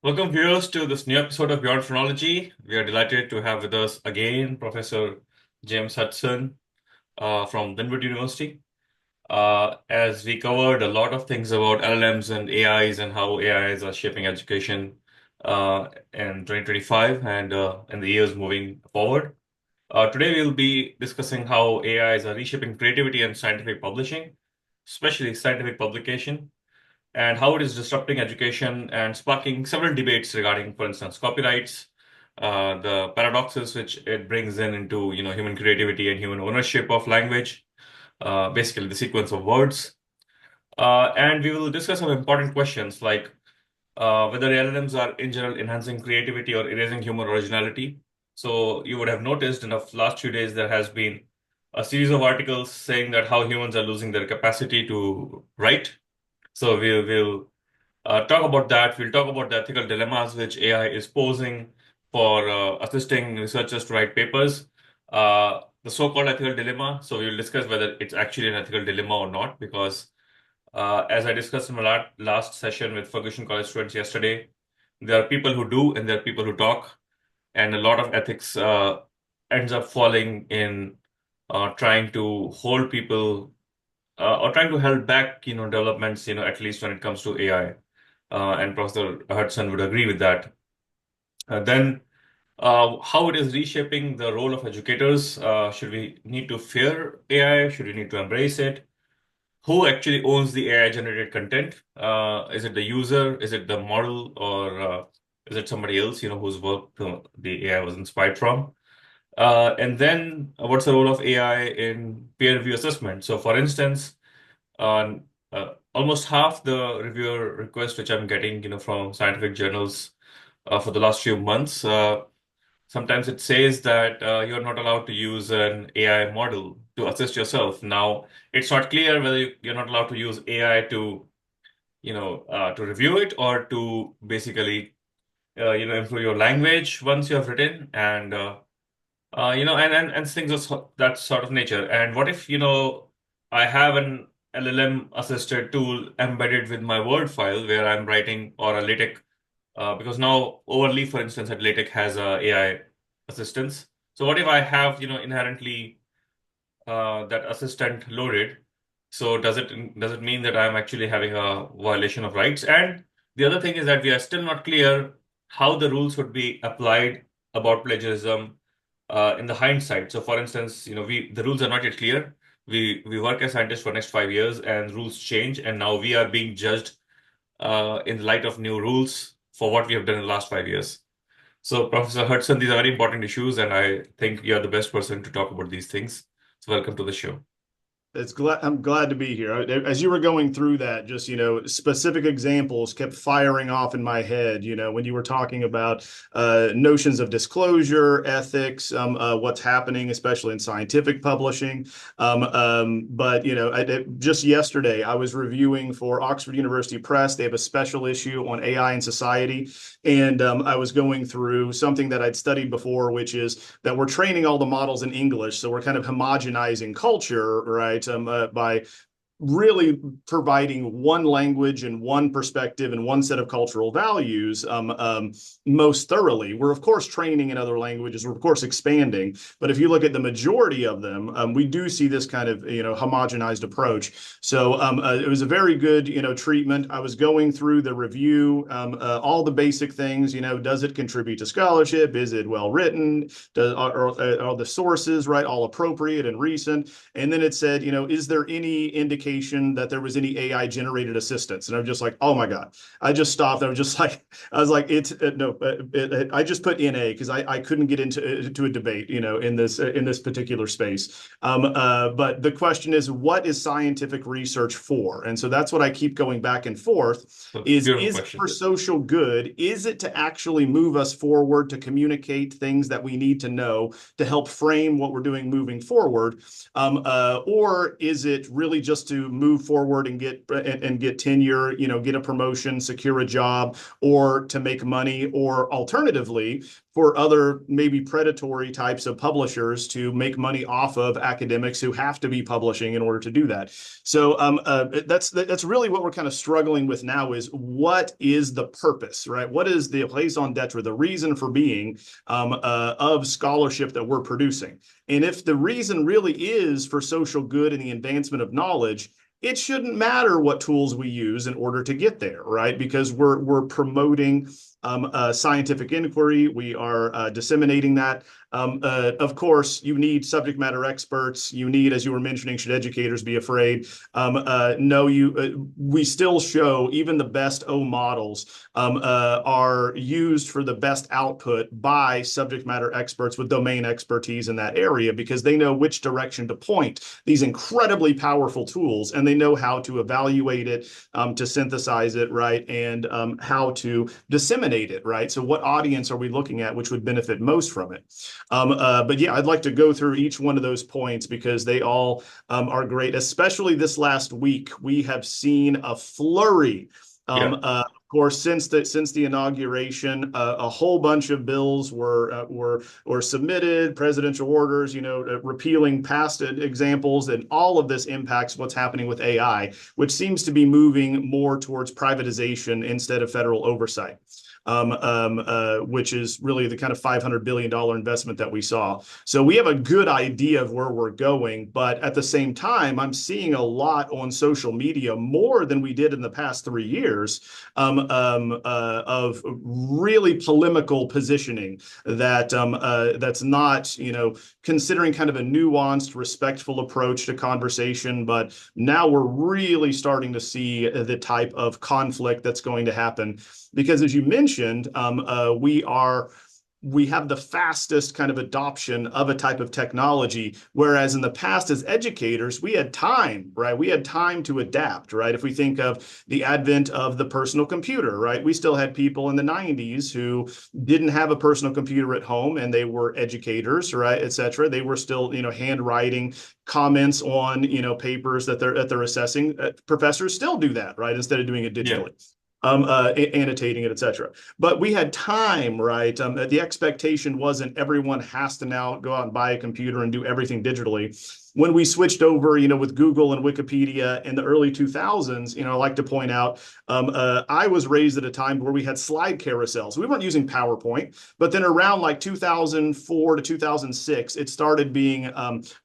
Welcome, viewers, to this new episode of BeyondPhrenology. We are delighted to have with us again Professor James Hutson from Linwood University. As we covered a lot of things about LLMs and AIs and how AIs are shaping education in 2025 and in the years moving forward. Today, we'll be discussing how AIs are reshaping creativity and scientific publishing, especially scientific publication, and how it is disrupting education and sparking several debates regarding, for instance, copyrights, the paradoxes which it brings into human creativity and human ownership of language, basically the sequence of words. And we will discuss some important questions like whether LLMs are in general enhancing creativity or erasing human originality. So you would have noticed in the last few days there has been a series of articles saying that how humans are losing their capacity to write. So we'll talk about that. We'll talk about the ethical dilemmas which AI is posing for assisting researchers to write papers. The so-called ethical dilemma. So we will discuss whether it's actually an ethical dilemma or not, because as I discussed in my last session with Ferguson College students yesterday, there are people who do and there are people who talk, and a lot of ethics ends up falling in trying to hold people or trying to hold back, developments, at least when it comes to AI. And Professor Hudson would agree with that. Then, how it is reshaping the role of educators. Should we need to fear AI? Should we need to embrace it? Who actually owns the AI-generated content? Is it the user? Is it the model? Or is it somebody else, whose work the AI was inspired from? And then, what's the role of AI in peer review assessment? So, for instance, on almost half the reviewer requests which I'm getting, from scientific journals for the last few months. Sometimes it says that you're not allowed to use an AI model to assist yourself. Now, it's not clear whether you're not allowed to use AI to, to review it or to basically, improve your language once you have written and, and things of that sort of nature. And what if, I have an LLM assisted tool embedded with my Word file where I'm writing, or a LaTeX, because now Overleaf, for instance, at LaTeX has a AI assistance. So what if I have, inherently that assistant loaded? So does it mean that I'm actually having a violation of rights? And the other thing is that we are still not clear how the rules would be applied about plagiarism in the hindsight. So for instance, the rules are not yet clear. We work as scientists for next 5 years, and rules change, and now we are being judged in light of new rules for what we have done in the last 5 years. So, Professor Hudson, these are very important issues, and I think you're the best person to talk about these things. So, welcome to the show. I'm glad to be here. As you were going through that, just, specific examples kept firing off in my head, when you were talking about notions of disclosure, ethics, what's happening, especially in scientific publishing. But, just yesterday, I was reviewing for Oxford University Press. They have a special issue on AI and society. And I was going through something that I'd studied before, which is that we're training all the models in English. So we're kind of homogenizing culture, right? By really providing one language and one perspective and one set of cultural values most thoroughly. We're, of course, training in other languages. We're, of course, expanding. But if you look at the majority of them, we do see this kind of, homogenized approach. So it was a very good, treatment. I was going through the review, all the basic things, does it contribute to scholarship? Is it well written? Are the sources, right, all appropriate and recent? And then it said, is there any indication that there was any AI generated assistance? And I'm just like, oh my God. I just stopped. I was like, I just put NA because I couldn't get into a debate, in this particular space. But the question is, what is scientific research for? And so that's what I keep going back and forth So, beautiful is it for question. social good? Is it to actually move us forward, to communicate things that we need to know to help frame what we're doing moving forward? Or is it really just to move forward and get tenure, get a promotion, secure a job, or to make money, or alternatively, for other maybe predatory types of publishers to make money off of academics who have to be publishing in order to do that. So that's really what we're kind of struggling with now is what is the purpose, right? What is the raison d'etre, the reason for being of scholarship that we're producing? And if the reason really is for social good and the advancement of knowledge, it shouldn't matter what tools we use in order to get there, right? Because we're promoting scientific inquiry. We are disseminating that. Of course, you need subject matter experts. You need, as you were mentioning, should educators be afraid? No, we still show even the best O models are used for the best output by subject matter experts with domain expertise in that area because they know which direction to point these incredibly powerful tools and they know how to evaluate it, to synthesize it, right, and how to disseminate it, right? So what audience are we looking at which would benefit most from it? But yeah, I'd like to go through each one of those points because they all are great, especially this last week. We have seen a flurry Yeah. of course, since the inauguration, a whole bunch of bills were submitted, presidential orders, repealing past examples, and all of this impacts what's happening with AI, which seems to be moving more towards privatization instead of federal oversight. Which is really the kind of $500 billion investment that we saw. So we have a good idea of where we're going, but at the same time, I'm seeing a lot on social media, more than we did in the past 3 years, of really polemical positioning that's not, considering kind of a nuanced, respectful approach to conversation, but now we're really starting to see the type of conflict that's going to happen. Because as you mentioned, we have the fastest kind of adoption of a type of technology, whereas in the past as educators, we had time, right? We had time to adapt, right? If we think of the advent of the personal computer, right? We still had people in the 90s who didn't have a personal computer at home and they were educators, right, et cetera. They were still, handwriting comments on, papers that they're assessing. Professors still do that, right? Instead of doing it Yeah. digitally. Annotating it, etc. But we had time, right? The expectation wasn't everyone has to now go out and buy a computer and do everything digitally. When we switched over, with Google and Wikipedia in the early 2000s, I like to point out, I was raised at a time where we had slide carousels. We weren't using PowerPoint, but then around like 2004 to 2006, it started being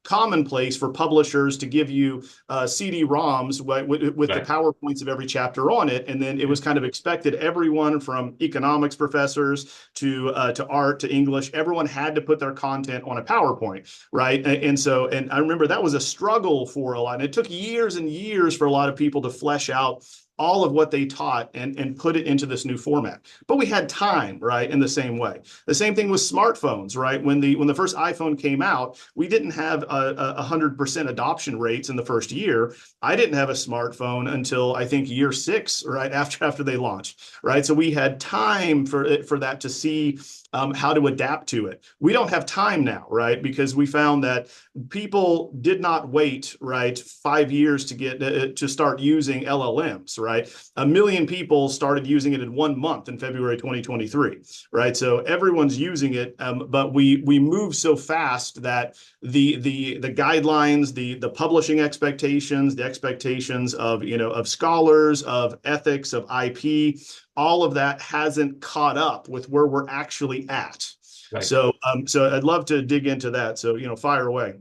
commonplace for publishers to give you CD-ROMs with the Right. PowerPoints of every chapter on it. And then it was kind of expected everyone from economics professors to art to English, everyone had to put their content on a PowerPoint, right? And I remember that was a struggle for a lot. And it took years and years for a lot of people to flesh out all of what they taught and put it into this new format. But we had time, right, in the same way. The same thing with smartphones, right? When the first iPhone came out, we didn't have 100% adoption rates in the first year. I didn't have a smartphone until I think year 6, right, after they launched, right? So we had time for that to see how to adapt to it. We don't have time now, right? Because we found that people did not wait, right, 5 years to get to start using LLMs, right? 1 million people started using it in 1 month in February 2023, right? So everyone's using it, but we move so fast that the guidelines, the publishing expectations, the expectations of of scholars, of ethics, of IP, all of that hasn't caught up with where we're actually at. Right. So I'd love to dig into that. So fire away.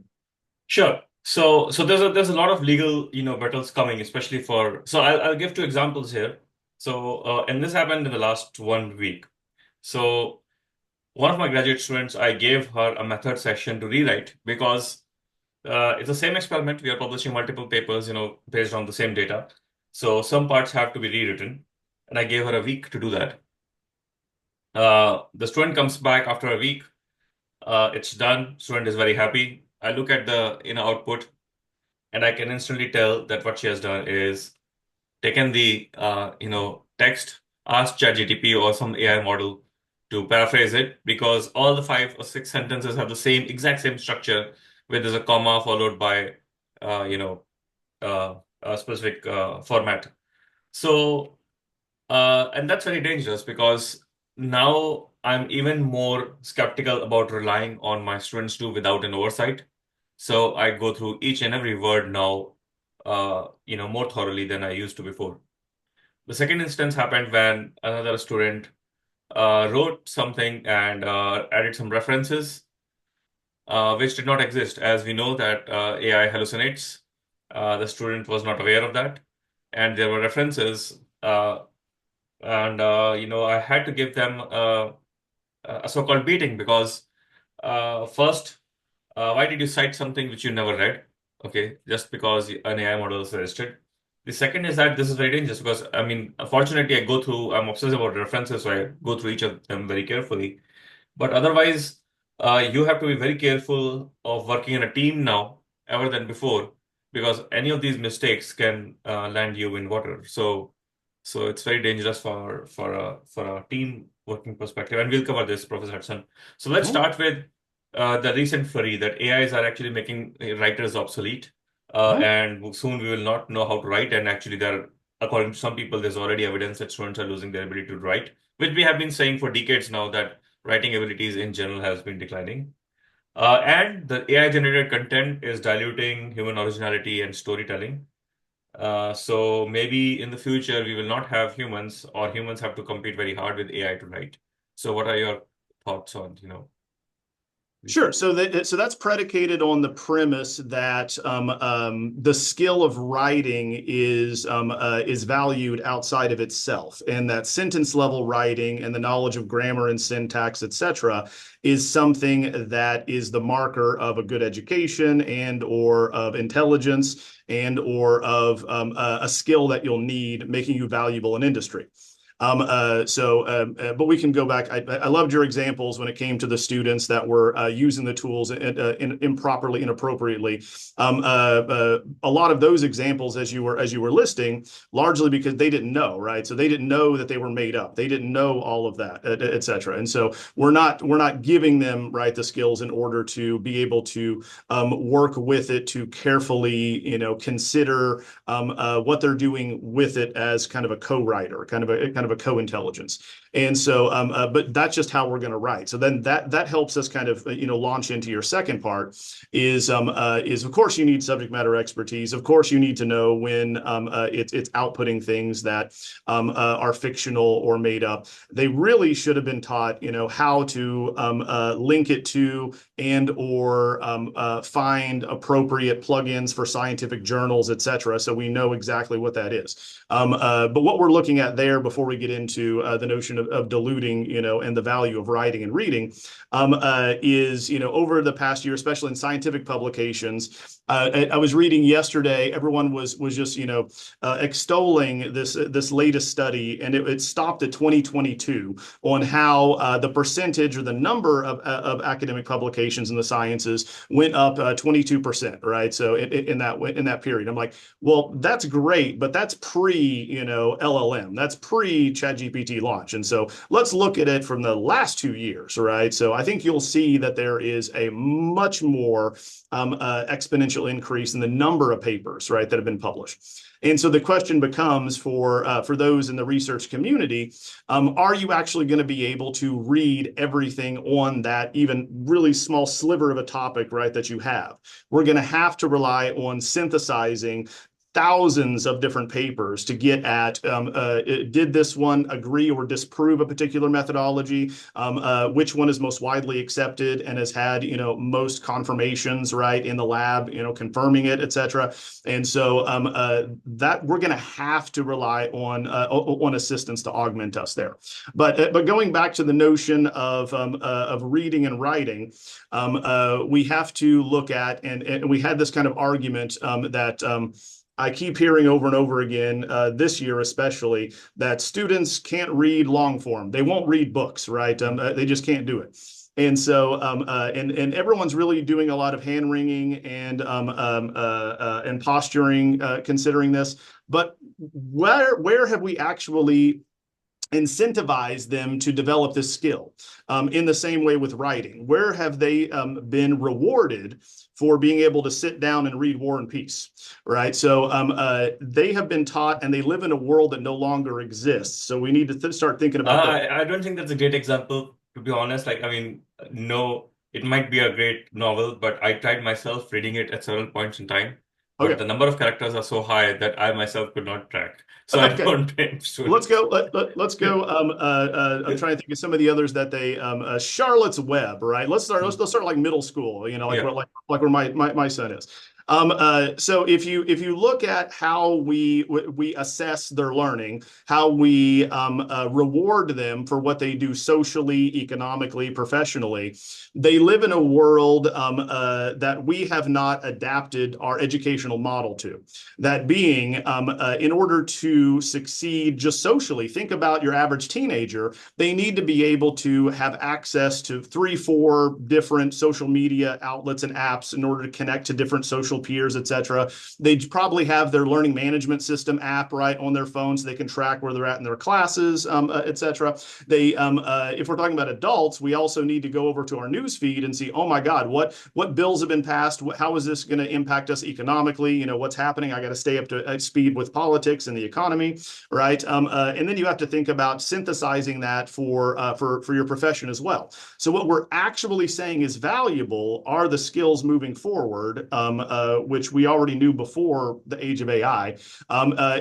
Sure. So there's a lot of legal, battles coming, especially for. So I'll give two examples here. So and this happened in the last 1 week. So one of my graduate students, I gave her a method session to rewrite because it's the same experiment. We are publishing multiple papers, based on the same data. So some parts have to be rewritten, and I gave her a week to do that. The student comes back after a week. It's done. Student is very happy. I look at the output, and I can instantly tell that what she has done is taken the text, asked ChatGPT or some AI model to paraphrase it because all the 5 or 6 sentences have the exact same structure, where there's a comma followed by a specific format. So and that's very dangerous because now I'm even more skeptical about relying on my students to without an oversight. So I go through each and every word now, more thoroughly than I used to before. The second instance happened when another student wrote something and added some references, which did not exist. As we know that AI hallucinates, the student was not aware of that, and there were references, and I had to give them a so-called beating because first, why did you cite something which you never read? Okay, just because an AI model suggested. The second is that this is very dangerous because, I mean, unfortunately, I'm obsessed about references, so I go through each of them very carefully. But otherwise, you have to be very careful of working in a team now, ever than before, because any of these mistakes can land you in water. So it's very dangerous for a team working perspective, and we'll cover this, Professor Hudson. So let's Mhm. start with the recent flurry that AIs are actually making writers obsolete, Mhm. and soon we will not know how to write. And actually, according to some people, there's already evidence that students are losing their ability to write, which we have been saying for decades now that writing abilities in general has been declining. And the AI generated content is diluting human originality and storytelling. So maybe in the future we will not have humans, or humans have to compete very hard with AI to write. So what are your thoughts on, these Sure. things? So that's predicated on the premise that the skill of writing is valued outside of itself, and that sentence level writing and the knowledge of grammar and syntax, etc., is something that is the marker of a good education and or of intelligence and or of a skill that you'll need, making you valuable in industry. But we can go back. I loved your examples when it came to the students that were using the tools improperly, inappropriately. A lot of those examples, as you were listing, largely because they didn't know, right? So they didn't know that they were made up. They didn't know all of that, et cetera. And so we're not giving them right the skills in order to be able to work with it, to carefully, consider what they're doing with it as kind of a co-writer, kind of a co-intelligence. And so, but that's just how we're going to write. So then that helps us kind of launch into your second part is of course you need subject matter expertise. Of course you need to know when it's outputting things that are fictional or made up. They really should have been taught how to link it to and or find appropriate plugins for scientific journals, et cetera. So we know exactly what that is. But what we're looking at there before we get into the notion of diluting, and the value of writing and reading is, over the past year, especially in scientific publications, I was reading yesterday, everyone was just, extolling this latest study, and it stopped at 2022 on how the percentage or the number of academic publications in the sciences went up 22%, right? So in that period, I'm like, well, that's great, but that's LLM, that's pre ChatGPT launch, and so let's look at it from the last 2 years, right? So I think you'll see that there is a much more exponential increase in the number of papers, right, that have been published. And so the question becomes for those in the research community, are you actually going to be able to read everything on that even really small sliver of a topic, right, that you have? We're going to have to rely on synthesizing thousands of different papers to get at did this one agree or disprove a particular methodology, which one is most widely accepted and has had most confirmations right in the lab, confirming it, etc. And so that we're going to have to rely on assistance to augment us there. But going back to the notion of reading and writing, we have to look at, and we had this kind of argument that I keep hearing over and over again, this year especially, that students can't read long form. They won't read books, right? They just can't do it. And so, and everyone's really doing a lot of hand wringing and posturing, considering this. But where have we actually incentivize them to develop this skill in the same way with writing? Where have they been rewarded for being able to sit down and read War and Peace, right? So they have been taught, and they live in a world that no longer exists. So we need to start thinking about the I don't think that's a great example. To be honest, like, I mean, no, it might be a great novel, but I tried myself reading it at several points in time. But Okay. the number of characters are so high that I myself could not track. So I Okay. don't blame Let's students. go. Let's go. I'm trying to think of some of the others that they Charlotte's Web, right? Let's start. Let's start like middle school. You know, like Yeah, where where my son is. So if you look at how we assess their learning, how we reward them for what they do socially, economically, professionally, they live in a world that we have not adapted our educational model to. That being, in order to succeed just socially, think about your average teenager. They need to be able to have access to three, four different social media outlets and apps in order to connect to different social peers, etc. They probably have their learning management system app right on their phone so they can track where they're at in their classes, etc. If we're talking about adults, we also need to go over to our news feed and see, oh my God, what bills have been passed? How is this going to impact us economically? You know, what's happening? I got to stay up to speed with politics and the economy, right? And then you have to think about synthesizing that for your profession as well. So what we're actually saying is valuable are the skills moving forward, which we already knew before the age of AI,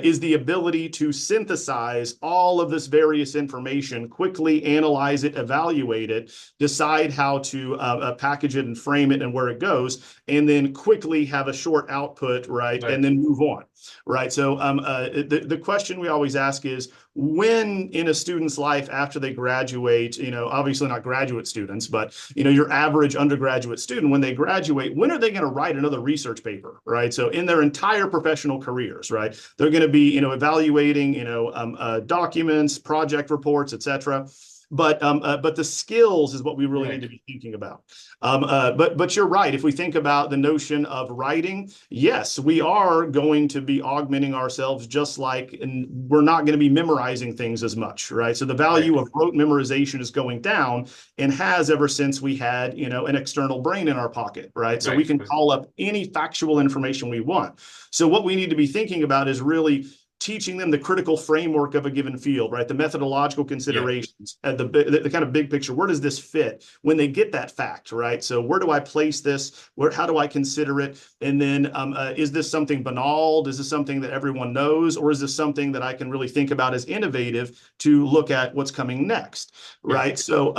is the ability to synthesize all of this various information, quickly analyze it, evaluate it, decide how to package it and frame it and where it goes, and then quickly have a short output, right, and right. then move on, right? So the question we always ask is, when in a student's life after they graduate, you know, obviously not graduate students, but you know, your average undergraduate student, when they graduate, when are they going to write another research paper, right? So in their entire professional careers, right, they're going to be, you know, evaluating, you know, documents, project reports, etc. But the skills is what we really need Right. to be thinking about. But you're right. If we think about the notion of writing, yes, we are going to be augmenting ourselves just like, and we're not going to be memorizing things as much, right? So the Right. value of rote memorization is going down and has ever since we had, you know, an external brain in our pocket, right? So we Right. can Right. call up any factual information we want. So what we need to be thinking about is really teaching them the critical framework of a given field, right? The methodological Yeah. considerations, the kind of big picture. Where does this fit when they get that fact, right? So where do I place this? How do I consider it? And then is this something banal? Is this something that everyone knows? Or is this something that I can really think about as innovative to look at what's coming next, Yeah. right? So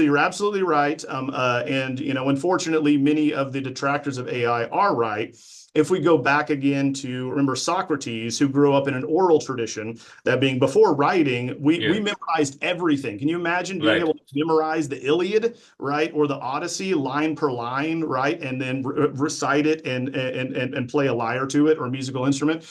you're absolutely right. And, you know, unfortunately, many of the detractors of AI are right. If we go back again to remember Socrates, who grew up in an oral tradition, that being before writing, we Yeah. memorized everything. Can you imagine being Right. able to memorize the Iliad, right, or the Odyssey line per line, right, and then recite it and play a lyre to it or a musical instrument?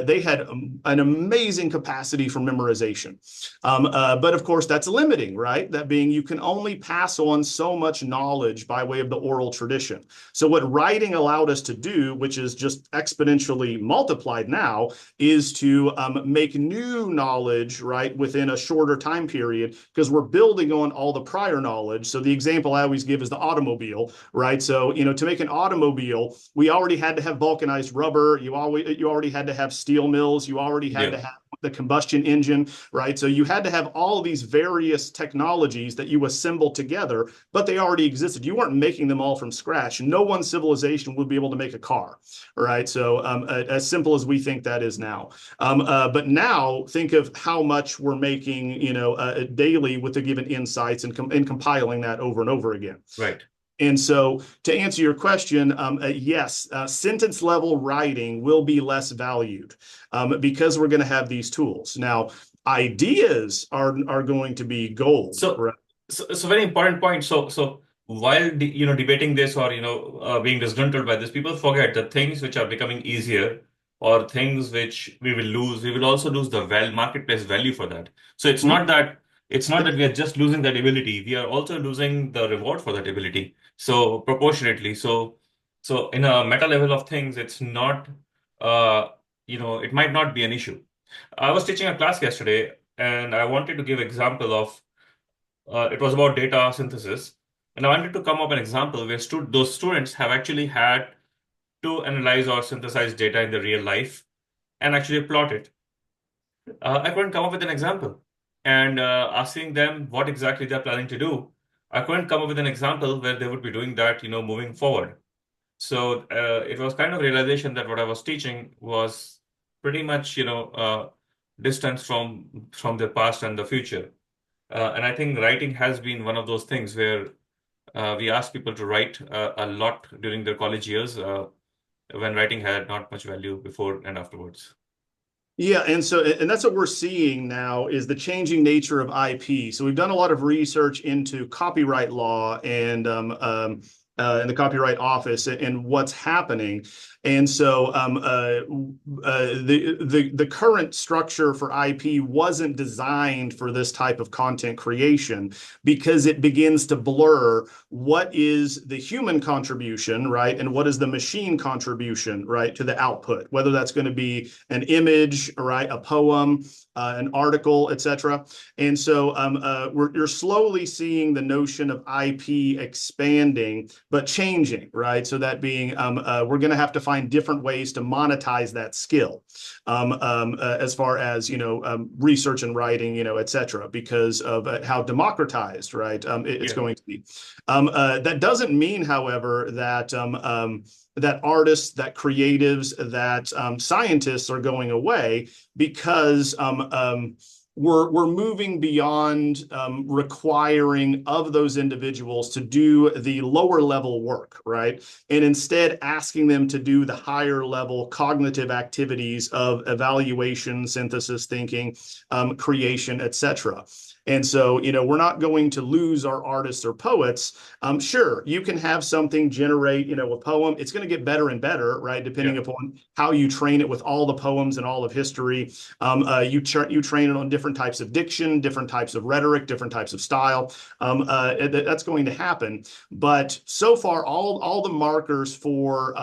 They had an amazing capacity for memorization, but of course that's limiting, right? That being you can only pass on so much knowledge by way of the oral tradition. So what writing allowed us to do, which is just exponentially multiplied now, is to make new knowledge, right, within a shorter time period because we're building on all the prior knowledge. So the example I always give is the automobile, right? So, you know, to make an automobile, we already had to have vulcanized rubber. You already had to have steel mills. You already had Yeah. to have the combustion engine, right? So you had to have all of these various technologies that you assemble together, but they already existed. You weren't making them all from scratch. No one civilization would be able to make a car, right? So as simple as we think that is now. But now think of how much we're making, you know, daily with the given insights and compiling that over and over again. Right. And so, to answer your question, yes, sentence level writing will be less valued because we're going to have these tools. Now, ideas are going to be gold, So, right? so very important point. So while debating this or being disgruntled by this, people forget the things which are becoming easier or things which we will lose. We will also lose the marketplace value for that. So Mhm. it's not that we are just losing that ability. We are also losing the reward for that ability. So proportionately. So in a meta level of things, it's not. It might not be an issue. I was teaching a class yesterday, and I wanted to give example of it was about data synthesis. And I wanted to come up an example where those students have actually had to analyze or synthesize data in the real life and actually plot it. I couldn't come up with an example. and asking them what exactly they're planning to do, I couldn't come up with an example where they would be doing that, moving forward. So it was kind of realization that what I was teaching was pretty much, distance from the past and the future. And I think writing has been one of those things where we ask people to write a lot during their college years when writing had not much value before and afterwards. Yeah, and that's what we're seeing now is the changing nature of IP. So we've done a lot of research into copyright law and the Copyright Office and what's happening. And so the current structure for IP wasn't designed for this type of content creation because it begins to blur what is the human contribution, right, and what is the machine contribution, right, to the output, whether that's going to be an image, right, a poem, an article, etc. And so you're slowly seeing the notion of IP expanding, but changing, right? So that being, we're going to have to find different ways to monetize that skill, as far as research and writing, etc., because of how democratized, right, it's Yeah. going to be. That doesn't mean, however, that artists, that creatives, that scientists are going away because we're moving beyond requiring of those individuals to do the lower level work, right? And instead asking them to do the higher level cognitive activities of evaluation, synthesis, thinking, creation, etc. And so, we're not going to lose our artists or poets. Sure, you can have something generate, a poem. It's going to get better and better, right? Depending Yeah. upon how you train it with all the poems and all of history. You train it on different types of diction, different types of rhetoric, different types of style. That's going to happen. But so far, all the markers for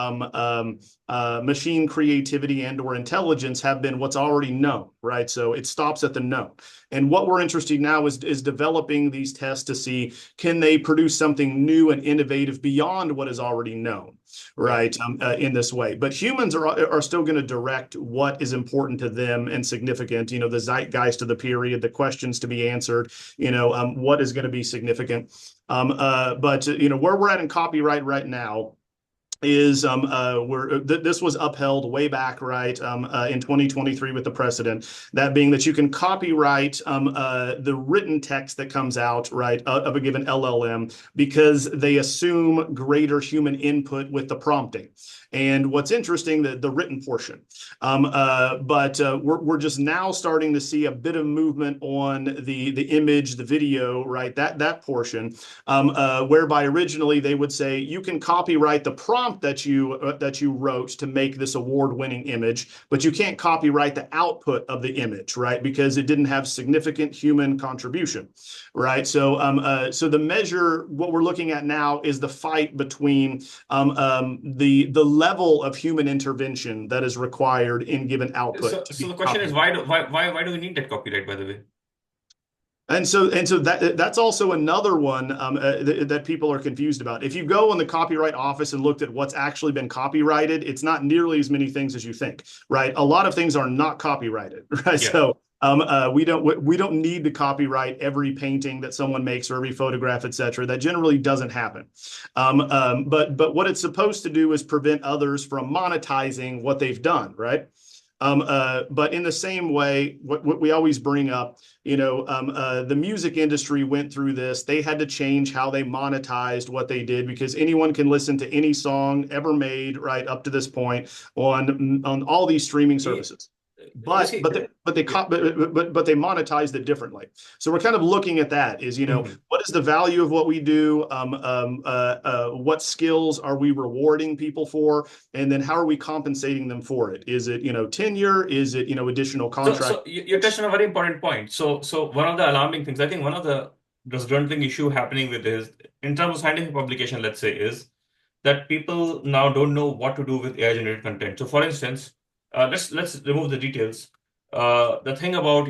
machine creativity and or intelligence have been what's already known, right? So it stops at the known. And what we're interested in now is developing these tests to see, can they produce something new and innovative beyond what is already known, Yeah. right? In this way. But humans are still going to direct what is important to them and significant, the zeitgeist of the period, the questions to be answered, what is going to be significant. But where we're at in copyright right now is where this was upheld way back, right, in 2023 with the precedent, that being that you can copyright the written text that comes out, right, of a given LLM because they assume greater human input with the prompting. And what's interesting, the written portion. But we're just now starting to see a bit of movement on the image, the video, right, that portion, whereby originally they would say you can copyright the prompt that you wrote to make this award-winning image, but you can't copyright the output of the image, right? Because it didn't have significant human contribution, right? So the measure, what we're looking at now, is the fight between the level of human intervention that is required in given output So, to so be the question is, copyrighted. why do we need that copyright, by the way? And so that's also another one that people are confused about. If you go in the Copyright Office and looked at what's actually been copyrighted, it's not nearly as many things as you think, right? A lot of things are not copyrighted, right? Yeah. So we don't need to copyright every painting that someone makes or every photograph, et cetera. That generally doesn't happen. But what it's supposed to do is prevent others from monetizing what they've done, right? But in the same way, what we always bring up, the music industry went through this. They had to change how they monetized what they did because anyone can listen to any song ever made, right, up to this point on all these streaming Yeah. services. You But see, yeah. but they monetized it differently. So we're kind of looking at that is, Mhm. what is the value of what we do? What skills are we rewarding people for? And then how are we compensating them for it? Is it, tenure? Is it, additional So, contract? so you touched on a very important point. So one of the alarming things, I think one of the disgrunting issue happening with is, in terms of scientific publication, let's say, is that people now don't know what to do with AI generated content. So, for instance, let's remove the details. The thing about,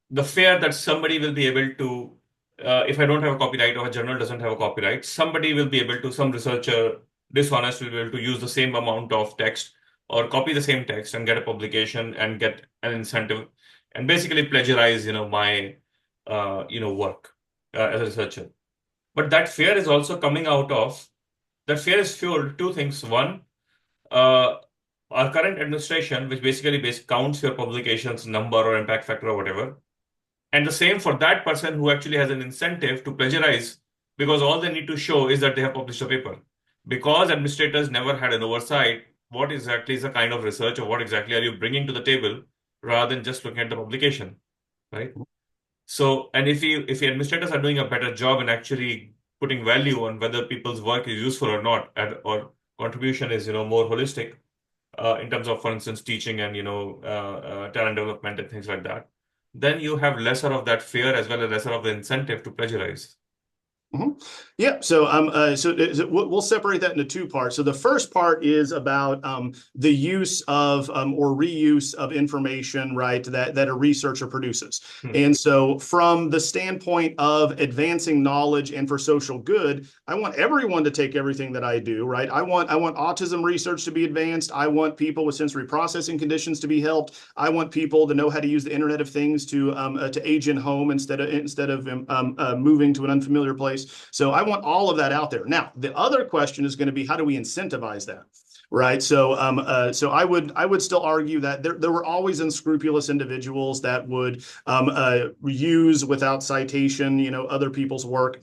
the fear that somebody will be able to, if I don't have a copyright or a journal doesn't have a copyright, somebody will be able to, some researcher, dishonest, will be able to use the same amount of text or copy the same text and get a publication and get an incentive and basically plagiarize, my work as a researcher. But that fear is also coming out of that fear is fueled two things. One, uh, our current administration, which basically counts your publications number or impact factor or whatever, and the same for that person who actually has an incentive to plagiarize because all they need to show is that they have published a paper. Because administrators never had an oversight, what exactly is the kind of research or what exactly are you bringing to the table rather than just looking at the publication, right? So, and if the administrators are doing a better job in actually putting value on whether people's work is useful or not, or contribution is, more holistic, in terms of, for instance, teaching and, talent development and things like that, then you have lesser of that fear as well as lesser of the incentive to plagiarize. Mhm. Yeah, so we'll separate that into two parts. So the first part is about the use of or reuse of information, right? That a researcher produces. Hmm. And so, from the standpoint of advancing knowledge and for social good, I want everyone to take everything that I do, right? I want autism research to be advanced. I want people with sensory processing conditions to be helped. I want people to know how to use the Internet of Things to age in home instead of moving to an unfamiliar place. So I want all of that out there. Now, the other question is going to be, how do we incentivize that? Right. So I would still argue that there were always unscrupulous individuals that would use without citation, other people's work.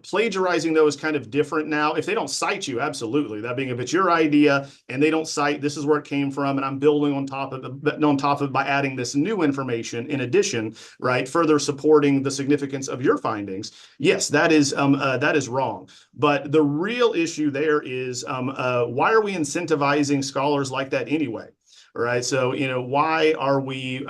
Plagiarizing though is kind of different now. If they don't cite you, absolutely. That being, if it's your idea and they don't cite, this is where it came from, and I'm building on top of by adding this new information in addition, right? Further supporting the significance of your findings. Yes, that is wrong. But the real issue there is, why are we incentivizing scholars like that anyway? Right. So, why are we?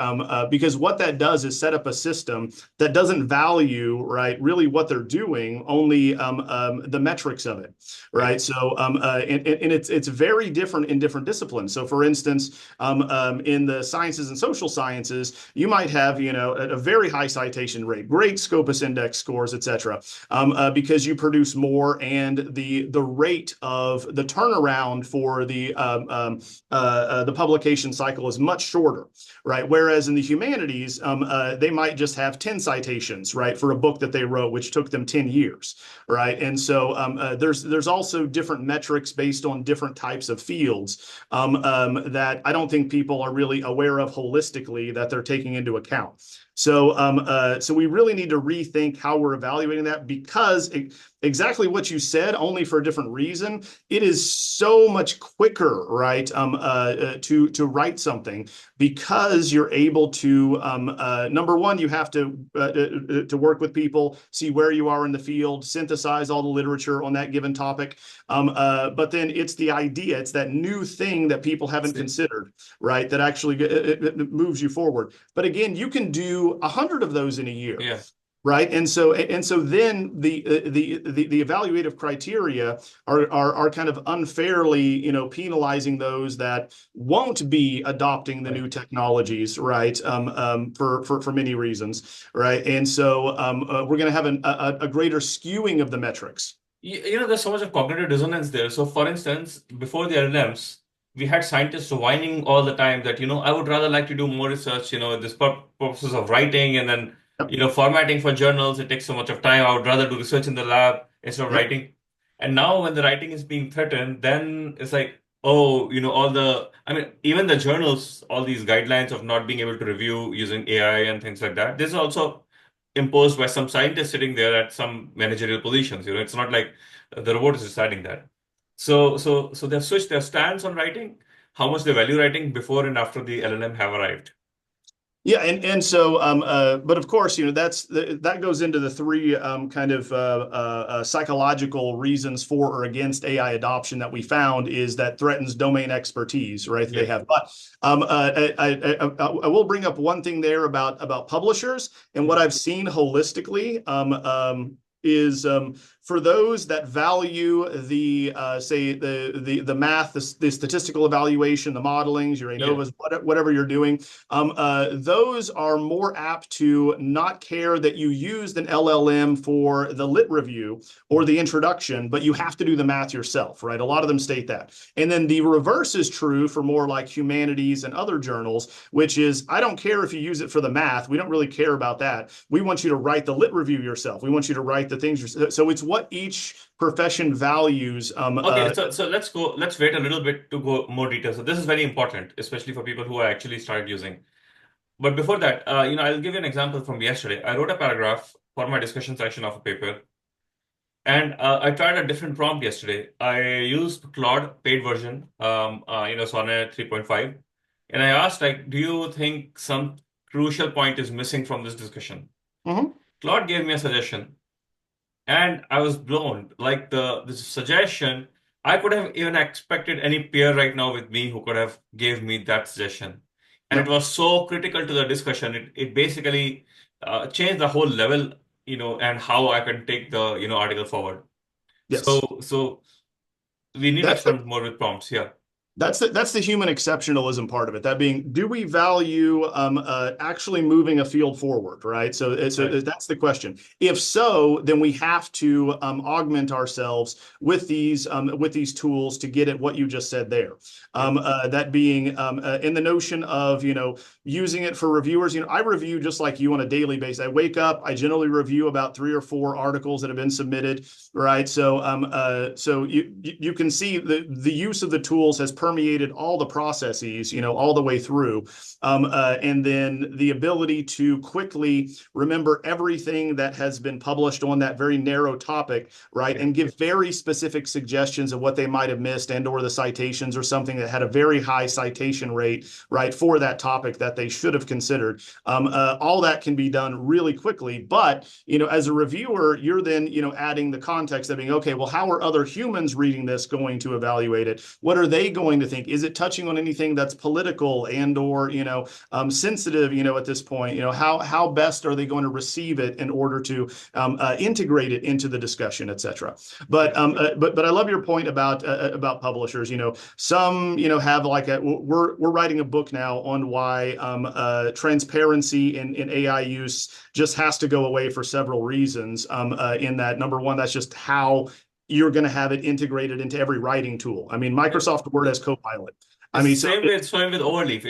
Because what that does is set up a system that doesn't value, right, really what they're doing, only the metrics of it. Right. Right. So, and it's very different in different disciplines. So, for instance, in the sciences and social sciences, you might have, a very high citation rate, great Scopus index scores, et cetera, because you produce more, and the rate of the turnaround for the publication cycle is much shorter, right? Whereas in the humanities, they might just have 10 citations, right, for a book that they wrote, which took them 10 years, right? And so there's also different metrics based on different types of fields that I don't think people are really aware of holistically that they're taking into account. So we really need to rethink how we're evaluating that, because exactly what you said, only for a different reason. It is so much quicker, right, to write something, because you're able to, number one, you have to work with people, see where you are in the field, synthesize all the literature on that given topic. But then it's the idea, it's that new thing that people haven't considered, right, that actually it moves you forward. But again, you can do 100 of those in a year. Yeah. Right. And so then the evaluative criteria are kind of unfairly, penalizing those that won't be adopting the Right. new technologies, right? For many reasons, right? And so we're going to have a greater skewing of the metrics. There's so much of cognitive dissonance there. So, for instance, before the LLMs, we had scientists whining all the time that, I would rather like to do more research, this purposes of writing and then, Yep. formatting for journals. It takes so much of time. I would rather do research in the lab instead of Yep. writing. And now when the writing is being threatened, then it's like, oh, even the journals, all these guidelines of not being able to review using AI and things like that. This is also imposed by some scientists sitting there at some managerial positions. It's not like the robot is deciding that. So they've switched their stance on writing, how much they value writing before and after the LLM have arrived. Yeah, and so, but of course, that goes into the three kind of psychological reasons for or against AI adoption that we found, is that threatens domain expertise, right? That they Yeah. have. But I will bring up one thing there about publishers, and what I've seen holistically is for those that value the say the math, the statistical evaluation, the modelings, your Yeah. ANOVAs, whatever you're doing, those are more apt to not care that you used an LLM for the lit review or the introduction, but you have to do the math yourself, right? A lot of them state that. And then the reverse is true for more like humanities and other journals, which is I don't care if you use it for the math. We don't really care about that. We want you to write the lit review yourself. We want you to write the things yourself. So it's what each profession values. Okay, so let's go. Let's wait a little bit to go more detail. So this is very important, especially for people who are actually started using. But before that, I'll give you an example from yesterday. I wrote a paragraph for my discussion section of a paper, and I tried a different prompt yesterday. I used Claude paid version, Sonnet 3.5, and I asked like, do you think some crucial point is missing from this discussion? Mhm. Claude gave me a suggestion. And I was blown. Like the suggestion, I could have even expected any peer right now with me who could have gave me that suggestion. And it Yep. was so critical to the discussion. It basically changed the whole level, and how I can take the, article forward. Yes. So we need to That's the experiment more with prompts. Yeah. that's the human exceptionalism part of it. That being, do we value actually moving a field forward, right? So Right. that's the question. If so, then we have to augment ourselves with these tools to get at what you just said there. Yeah. That being in the notion of using it for reviewers. I review just like you on a daily basis. I wake up, I generally review about 3 or 4 articles that have been submitted, right? So you can see the use of the tools has permeated all the processes, all the way through. And then the ability to quickly remember everything that has been published on that very narrow topic, right? Yeah. And give very specific suggestions of what they might have missed and or the citations or something that had a very high citation rate, right, for that topic that they should have considered. All that can be done really quickly. But, as a reviewer, you're then, adding the context of being, okay, well, how are other humans reading this going to evaluate it? What are they going to think? Is it touching on anything that's political and or sensitive? At this point, how best are they going to receive it in order to integrate it into the discussion, etc. Yeah. But I love your point about publishers. Some have like we're writing a book now on why transparency in AI use just has to go away for several reasons. In that, number one, that's just how you're going to have it integrated into every writing tool. I mean, Microsoft Word has Copilot. I It's mean, so same with Overleaf.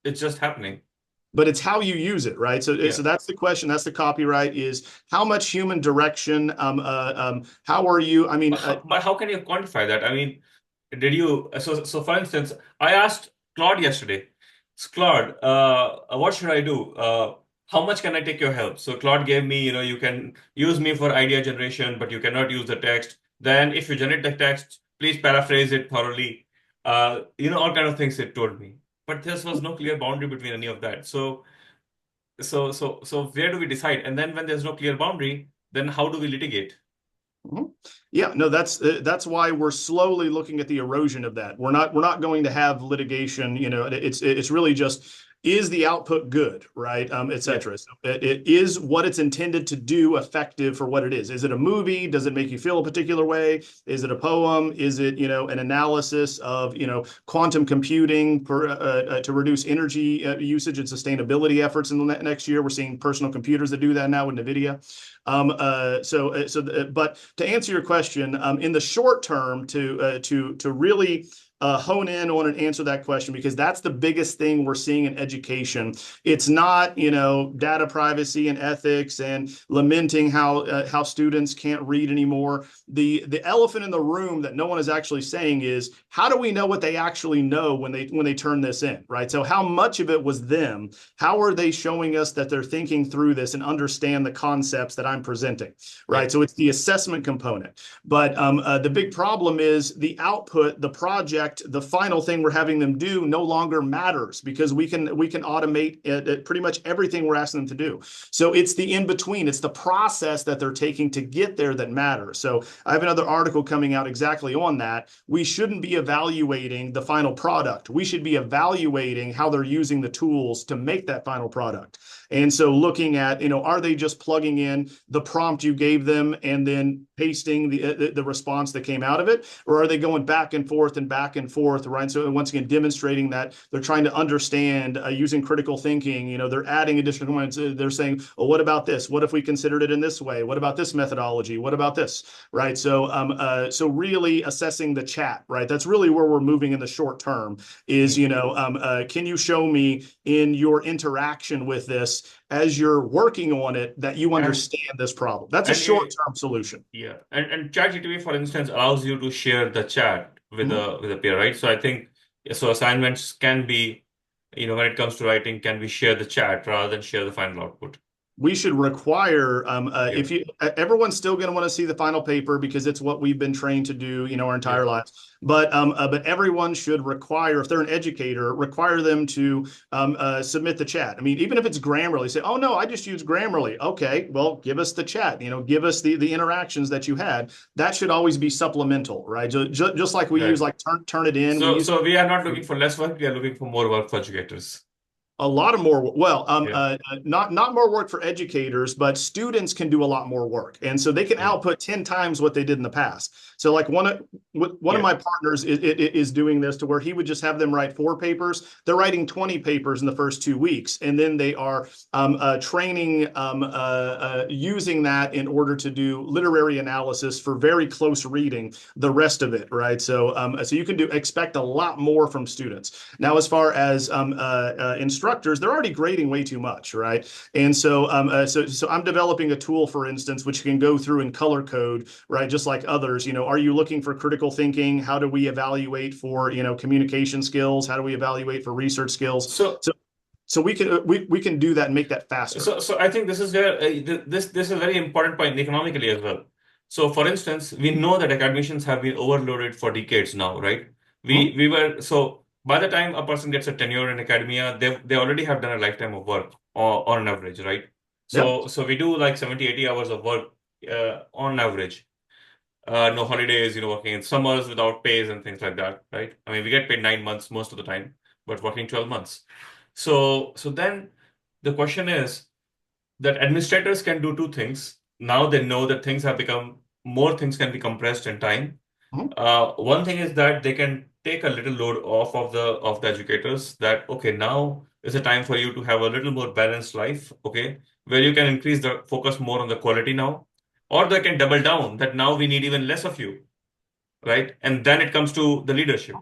It's just happening. but it's how you use it, right? So Yeah. that's the question. That's the copyright is how much human direction. How are you? I mean, But how can you quantify that? I mean, did you so for instance, I asked Claude yesterday, Claude, what should I do? How much can I take your help? So Claude gave me, you can use me for idea generation, but you cannot use the text. Then if you generate the text, please paraphrase it thoroughly. All kind of things it told me. But there was no clear boundary between any of that. So where do we decide? And then when there's no clear boundary, then how do we litigate? Mhm. Yeah, no, that's why we're slowly looking at the erosion of that. We're not going to have litigation. It's really just is the output good, right? Et Yeah. cetera. So it is what it's intended to do effective for what it is. Is it a movie? Does it make you feel a particular way? Is it a poem? Is it an analysis of quantum computing to reduce energy usage and sustainability efforts in the next year? We're seeing personal computers that do that now with NVIDIA. But to answer your question, in the short term, to really hone in on and answer that question, because that's the biggest thing we're seeing in education. It's not, data privacy and ethics and lamenting how students can't read anymore. The elephant in the room that no one is actually saying is, how do we know what they actually know when they turn this in, right? So how much of it was them? How are they showing us that they're thinking through this and understand the concepts that I'm presenting, Yeah. right? So it's the assessment component. But the big problem is the output, the project product, the final thing we're having them do no longer matters because we can automate pretty much everything we're asking them to do. So it's the in between, it's the process that they're taking to get there that matters. So I have another article coming out exactly on that. We shouldn't be evaluating the final product. We should be evaluating how they're using the tools to make that final product. And so looking at, are they just plugging in the prompt you gave them and then pasting the response that came out of it? Or are they going back and forth, right? So once again, demonstrating that they're trying to understand using critical thinking, they're adding additional components. They're saying, well, what about this? What if we considered it in this way? What about this methodology? What about this, right? So really assessing the chat, right? That's really where we're moving in the short term is, can you show me in your interaction with this as you're working on it that you And understand this problem? That's a and you, short-term solution. yeah, and ChatGPT, for instance, allows you to share the chat with Mhm. a peer, right? So I think so assignments can be, when it comes to writing, can we share the chat rather than share the final output? We should require Yeah, if you everyone's still going to want to see the final paper because it's what we've been trained to do our yeah, entire lives, but everyone should require, if they're an educator, require them to submit the chat. I mean, even if it's Grammarly, say, oh no, I just use Grammarly. Okay, well, give us the chat, give us the interactions that you had. That should always be supplemental, right? Just like we use right. like turn it in, we use So we are not looking for less work, we are looking for more work for educators. a lot of more, well, Yeah, not more work for educators, but students can do a lot more work, and so they can yeah, output 10 times what they did in the past. So like one of yeah. my partners is doing this to where he would just have them write 4 papers. They're writing 20 papers in the first 2 weeks, and then they are training using that in order to do literary analysis for very close reading the rest of it, right? So you can expect a lot more from students. Now, as far as instructors, they're already grading way too much, right? And so I'm developing a tool, for instance, which can go through and color code, right? Just like others, are you looking for critical thinking? How do we evaluate for, communication skills? How do we evaluate for research skills? So So we can do that and make that faster. So I think this is where this is a very important point economically as well. So for instance, we know that academicians have been overloaded for decades now, right? Mhm. We were so by the time a person gets a tenure in academia, they already have done a lifetime of work on average, right? Yep. So we do like 70, 80 hours of work on average. No holidays, working in summers without pays and things like that, right? I mean, we get paid 9 months most of the time, but working 12 months. So then the question is that administrators can do two things. Now they know that things have become more things can be compressed in time. Mhm. One thing is that they can take a little load off of the educators that okay, now is a time for you to have a little more balanced life, okay, where you can increase the focus more on the quality now, or they can double down that now we need even less of you, right? And then it comes to the leadership.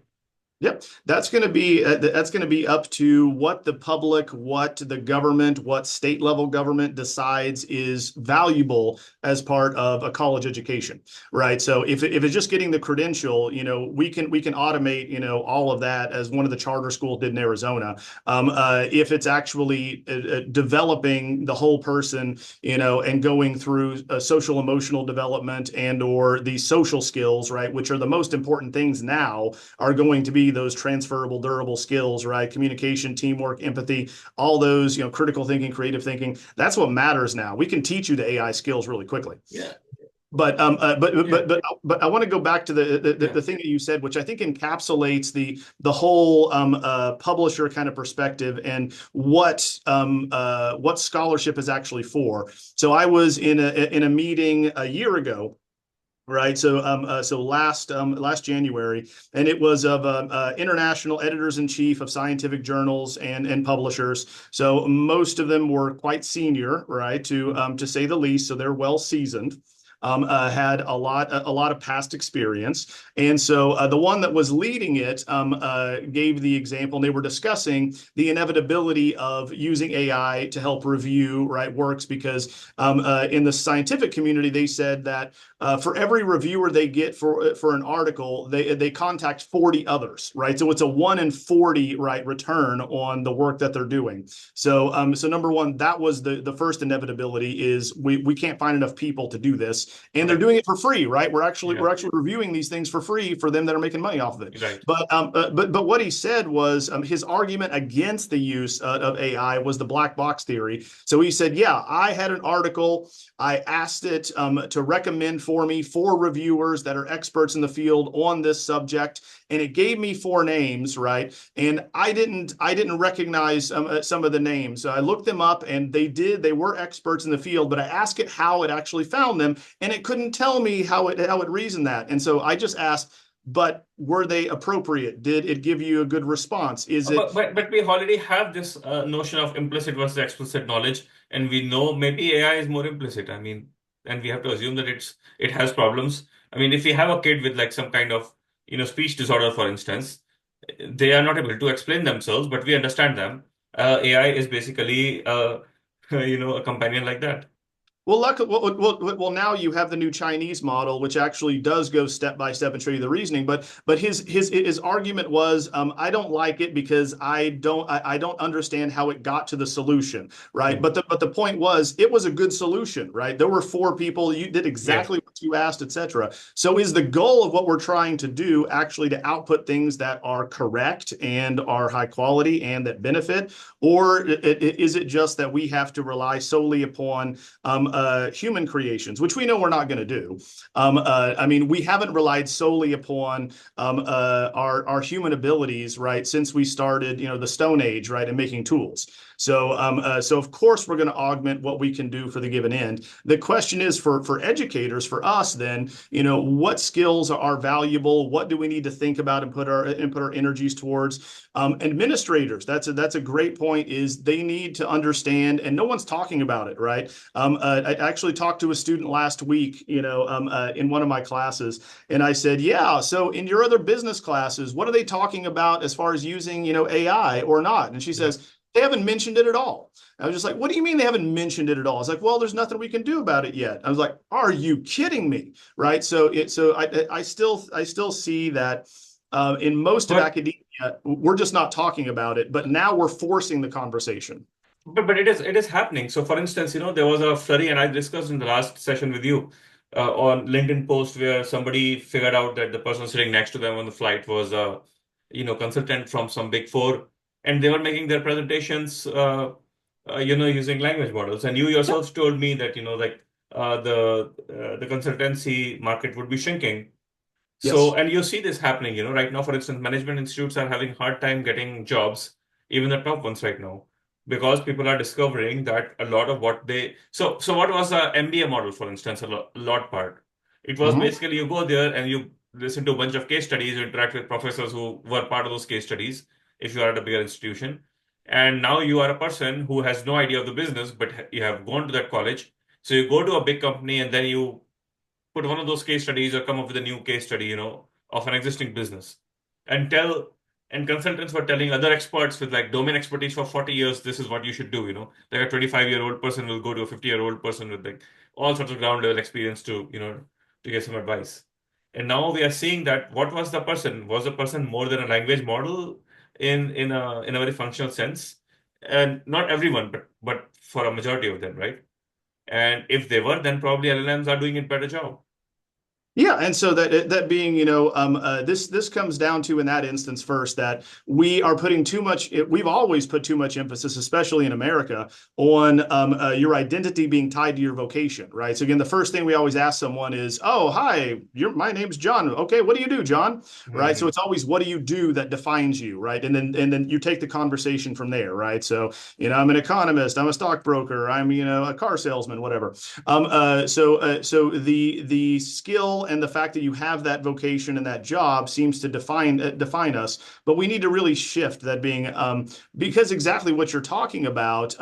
Yep, that's going to be up to what the public, what the government, what state level government decides is valuable as part of a college education, right? So if it's just getting the credential, we can automate, all of that as one of the charter schools did in Arizona. If it's actually developing the whole person, and going through social emotional development and or the social skills, right, which are the most important things now are going to be those transferable, durable skills, right? Communication, teamwork, empathy, all those, critical thinking, creative thinking. That's what matters now. We can teach you the AI skills really quickly. Yeah, But but yeah, but but but I want to go back to yeah. the thing that you said, which I think encapsulates the whole publisher kind of perspective and what scholarship is actually for. So I was in a meeting a year ago, right? So last January, and it was of international editors in chief of scientific journals and publishers. So most of them were quite senior, right? To say the least. So they're well seasoned. Had a lot of past experience, and so the one that was leading it gave the example. And they were discussing the inevitability of using AI to help review right works because in the scientific community they said that for every reviewer they get for an article, they contact 40 others, right? So it's a 1 in 40 right return on the work that they're doing. So number one, that was the first inevitability is we can't find enough people to do this. and they're Right. doing it for free, right? Yeah. We're actually reviewing these things for free for them that are making money off of it. Right. But what he said was his argument against the use of AI was the black box theory. So he said, yeah, I had an article. I asked it to recommend for me 4 reviewers that are experts in the field on this subject, and it gave me 4 names, right? And I didn't recognize some of the names. So I looked them up, and they were experts in the field. But I asked it how it actually found them, and it couldn't tell me how it reasoned that. And so I just asked, but were they appropriate? Did it give you a good response? Is it But we already have this notion of implicit versus explicit knowledge, and we know maybe AI is more implicit. I mean, and we have to assume that it has problems. I mean, if we have a kid with like some kind of speech disorder, for instance, they are not able to explain themselves, but we understand them. AI is basically a companion like that. Well, now you have the new Chinese model, which actually does go step by step and show you the reasoning. But his argument was, I don't like it because I don't understand how it got to the solution, right? Hmm. But the point was, it was a good solution, right? There were 4 people, you did Yes. exactly what you asked, etc. So is the goal of what we're trying to do actually to output things that are correct and are high quality and that benefit, or is it just that we have to rely solely upon human creations, which we know we're not going to do? I mean, we haven't relied solely upon our human abilities, right, since we started, the Stone Age, right, and making tools. So of course we're going to augment what we can do for the given end. The question is for educators, for us, then, what skills are valuable? What do we need to think about and put our energies towards? Administrators, that's a great point. Is they need to understand, and no one's talking about it, right? I actually talked to a student last week, in one of my classes, and I said, yeah, so in your other business classes, what are they talking about as far as using, AI or not? And she Yeah. says, they haven't mentioned it at all. I was just like, what do you mean they haven't mentioned it at all? It's like, well, there's nothing we can do about it yet. I was like, are you kidding me? Right. So I still see that in most of But academia, we're just not talking about it, but now we're forcing the conversation. but it is happening. So for instance, there was a flurry, and I discussed in the last session with you on LinkedIn post where somebody figured out that the person sitting next to them on the flight was a consultant from some big four, and they were making their presentations using language models. And you Yep. yourselves told me that like the consultancy market would be shrinking. So, Yes. and you see this happening, right now, for instance, management institutes are having hard time getting jobs, even the top ones right now, because people are discovering that a lot of what so what was the MBA model, for instance, a lot part? It was Mhm. basically you go there and you listen to a bunch of case studies, you interact with professors who were part of those case studies, if you are at a bigger institution. And now you are a person who has no idea of the business, but you have gone to that college. So you go to a big company and then you put one of those case studies or come up with a new case study, of an existing business and and consultants were telling other experts with like domain expertise for 40 years, this is what you should do. Like a 25-year-old person will go to a 50-year-old person with like all sorts of ground level experience to get some advice. And now we are seeing that what was the person? Was the person more than a language model in a very functional sense? And not everyone, but for a majority of them, right? And if they were, then probably LLMs are doing a better job. Yeah, and so that being, this comes down to in that instance first that we are putting too much. We've always put too much emphasis, especially in America, on your identity being tied to your vocation, right? So again, the first thing we always ask someone is, "Oh, hi, my name's John. Okay, what do you do, John?" Right? So Hmm. it's always what do you do that defines you, right? And then you take the conversation from there, right? So I'm an economist, I'm a stockbroker, I'm a car salesman, whatever. So the skill and the fact that you have that vocation and that job seems to define us, but we need to really shift that being because exactly what you're talking about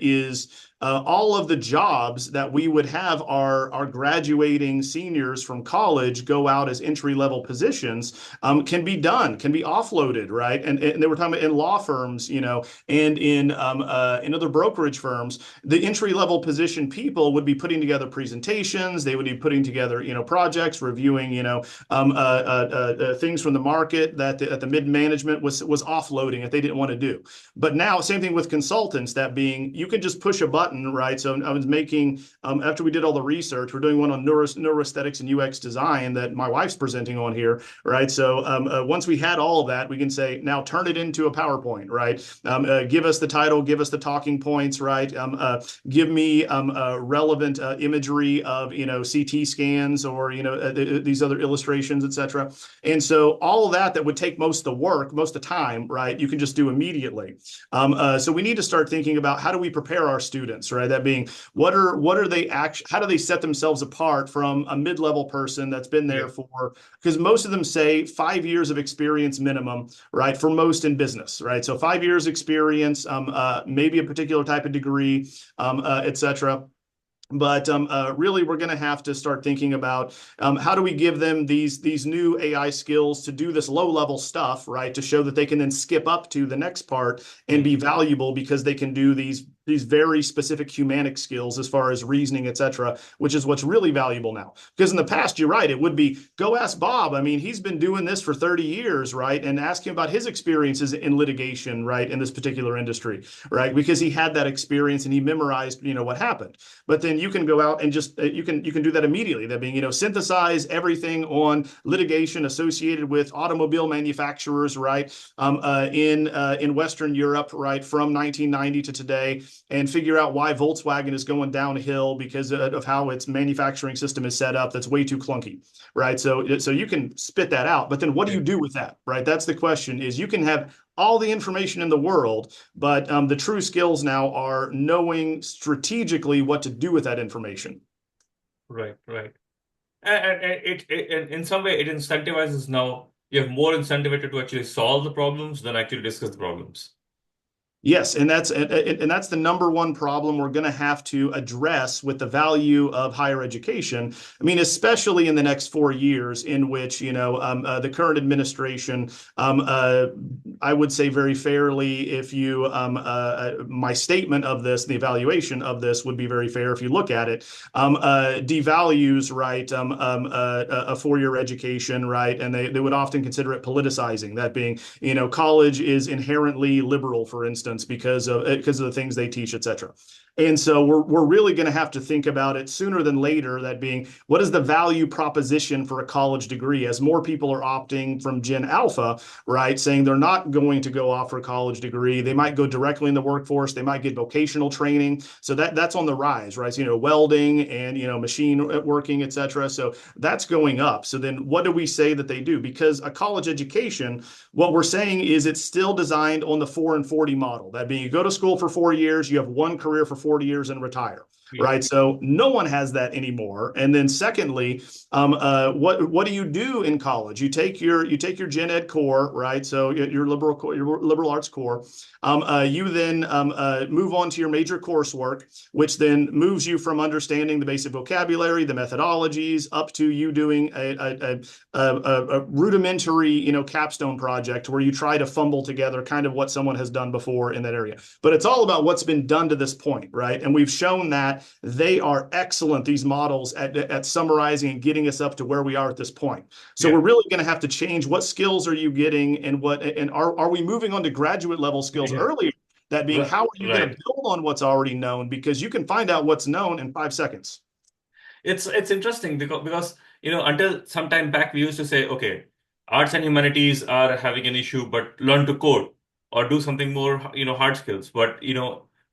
is all of the jobs that we would have our graduating seniors from college go out as entry level positions can be offloaded, right? And they were talking about in law firms, and in other brokerage firms, the entry level position people would be putting together presentations. They would be putting together, projects, reviewing, things from the market that the mid management was offloading if they didn't want to do. But now, same thing with consultants. That being, you can just push a button gotten, right? So I was making, after we did all the research, we're doing one on neuroaesthetics and UX design that my wife's presenting on here, right? So once we had all of that, we can say, now turn it into a PowerPoint, right? Give us the title, give us the talking points, right? Give me relevant imagery of, CT scans or, these other illustrations, etc. And so all of that would take most of the work, most of the time, right? You can just do immediately. So we need to start thinking about how do we prepare our students, right? That being, what are they actually, how do they set themselves apart from a mid-level person that's been there Yeah. for, because most of them say 5 years of experience minimum, right? For most in business, right? So 5 years experience, maybe a particular type of degree, etc. But really, we're going to have to start thinking about how do we give them these new AI skills to do this low-level stuff, right? To show that they can then skip up to the next part and be valuable because they can do these very specific humanic skills as far as reasoning, etc., which is what's really valuable now. Because in the past, you're right, it would be go ask Bob. I mean, he's been doing this for 30 years, right? And ask him about his experiences in litigation, right, in this particular industry, right? Because he had that experience and he memorized, what happened. But then you can go out and just you can do that immediately. That being, synthesize everything on litigation associated with automobile manufacturers, right, in Western Europe, right, from 1990 to today, and figure out why Volkswagen is going downhill because of how its manufacturing system is set up. That's way too clunky, right? So you can spit that out, but then what do Yeah. you do with that, right? That's the question. Is you can have all the information in the world, but the true skills now are knowing strategically what to do with that information. Right, right. And in some way, it incentivizes now. You have more incentive to actually solve the problems than actually discuss the problems. Yes, and that's the number one problem we're going to have to address with the value of higher education. I mean, especially in the next 4 years, in which the current administration, I would say very fairly, if you my statement of this, the evaluation of this would be very fair if you look at it, devalues, right, a 4 year education, right, and they would often consider it politicizing. That being, college is inherently liberal, for instance, because of the things they teach, etc. And so we're really going to have to think about it sooner than later. That being, what is the value proposition for a college degree? As more people are opting from Gen Alpha, right, saying they're not going to go off for a college degree, they might go directly in the workforce. They might get vocational training. So that's on the rise, right? So, welding and machine working, etc. So that's going up. So then, what do we say that they do? Because a college education, what we're saying is it's still designed on the 4 and 40 model. That being, you go to school for 4 years, you have one career for 40 years and retire. Yeah. Right. So no one has that anymore. And then secondly, what do you do in college? You take your gen ed core, right? So your liberal arts core. You then move on to your major coursework, which then moves you from understanding the basic vocabulary, the methodologies, up to you doing a rudimentary, capstone project where you try to fumble together kind of what someone has done before in that area. But it's all about what's been done to this point, right? And we've shown that they are excellent, these models, at summarizing and getting us up to where we are at this point. So Yeah. we're really going to have to change what skills are you getting and are we moving on to graduate level skills Yeah. earlier? That being, how are you going to Right. build on what's already known? Because you can find out what's known in 5 seconds. It's interesting because until some time back we used to say, okay, arts and humanities are having an issue, but learn to code or do something more hard skills, but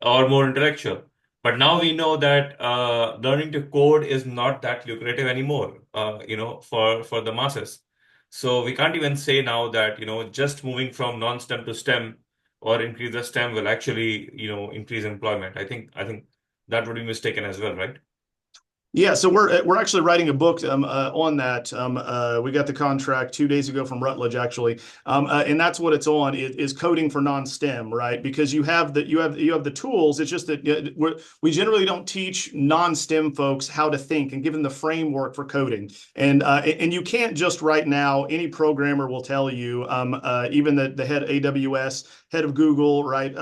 or more intellectual. But now we know that learning to code is not that lucrative anymore, for the masses. So we can't even say now that just moving from non-STEM to STEM or increase the STEM will actually increase employment. I think that would be mistaken as well, right? Yeah, so we're actually writing a book on that. We got the contract 2 days ago from Rutledge, actually, and that's what it's on is coding for non-STEM, right? Because you have the tools. It's just that we generally don't teach non-STEM folks how to think and give them the framework for coding. And you can't just right now. Any programmer will tell you, even the head of AWS, head of Google, right,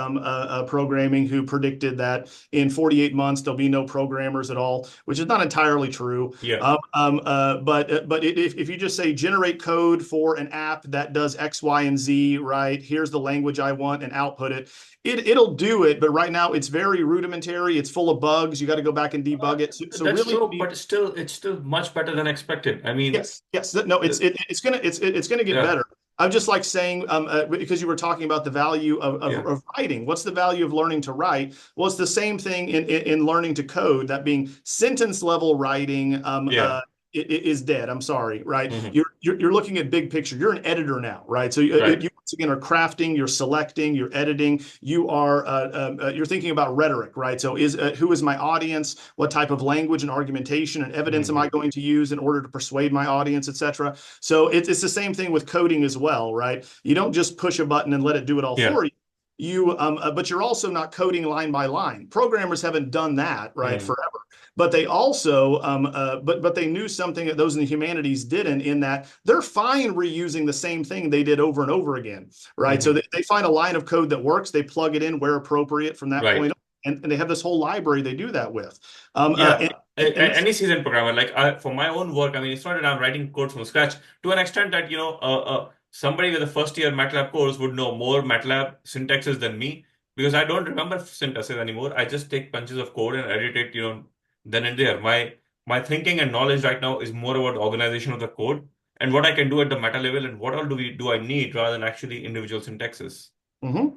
programming, who predicted that in 48 months there'll be no programmers at all, which is not not entirely true. Yeah. But if you just say generate code for an app that does X, Y, and Z, right? Here's the language I want and output it. It'll do it, but right now it's very rudimentary. It's full of bugs. You got to go back and debug it. So That's really, true, but it's still much better than expected. I mean, yes. No, uh, it's gonna get yeah, better. I'm just like saying, because you were talking about the value yeah, of writing. What's the value of learning to write? Well, it's the same thing in learning to code. That being sentence level writing, yeah. is dead. I'm sorry, right? Hmm. You're looking at big picture. You're an editor now, right? So Right. you once again are crafting, you're selecting, you're editing. You're thinking about rhetoric, right? So is who is my audience? What type of language and argumentation and evidence am I Hmm. going to use in order to persuade my audience, etc. So it's the same thing with coding as well, right? You don't just push a button and let it do it all Yeah. for you. But you're also not coding line by line. Programmers haven't done that, right, Mm. forever. But they also, but they knew something that those in the humanities didn't. In that they're fine reusing the same thing they did over and over again, right? So Hmm. they find a line of code that works, they plug it in where appropriate from that Right. point on, and they have this whole library they do that with. Yeah. And Any seasoned programmer, like for my own work, I mean, it's not that I'm writing code from scratch to an extent that, somebody with a first year MATLAB course would know more MATLAB syntaxes than me because I don't remember syntaxes anymore. I just take bunches of code and edit it, then and there. My thinking and knowledge right now is more about the organization of the code and what I can do at the meta level and what all do I need rather than actually individual syntaxes. Mhm.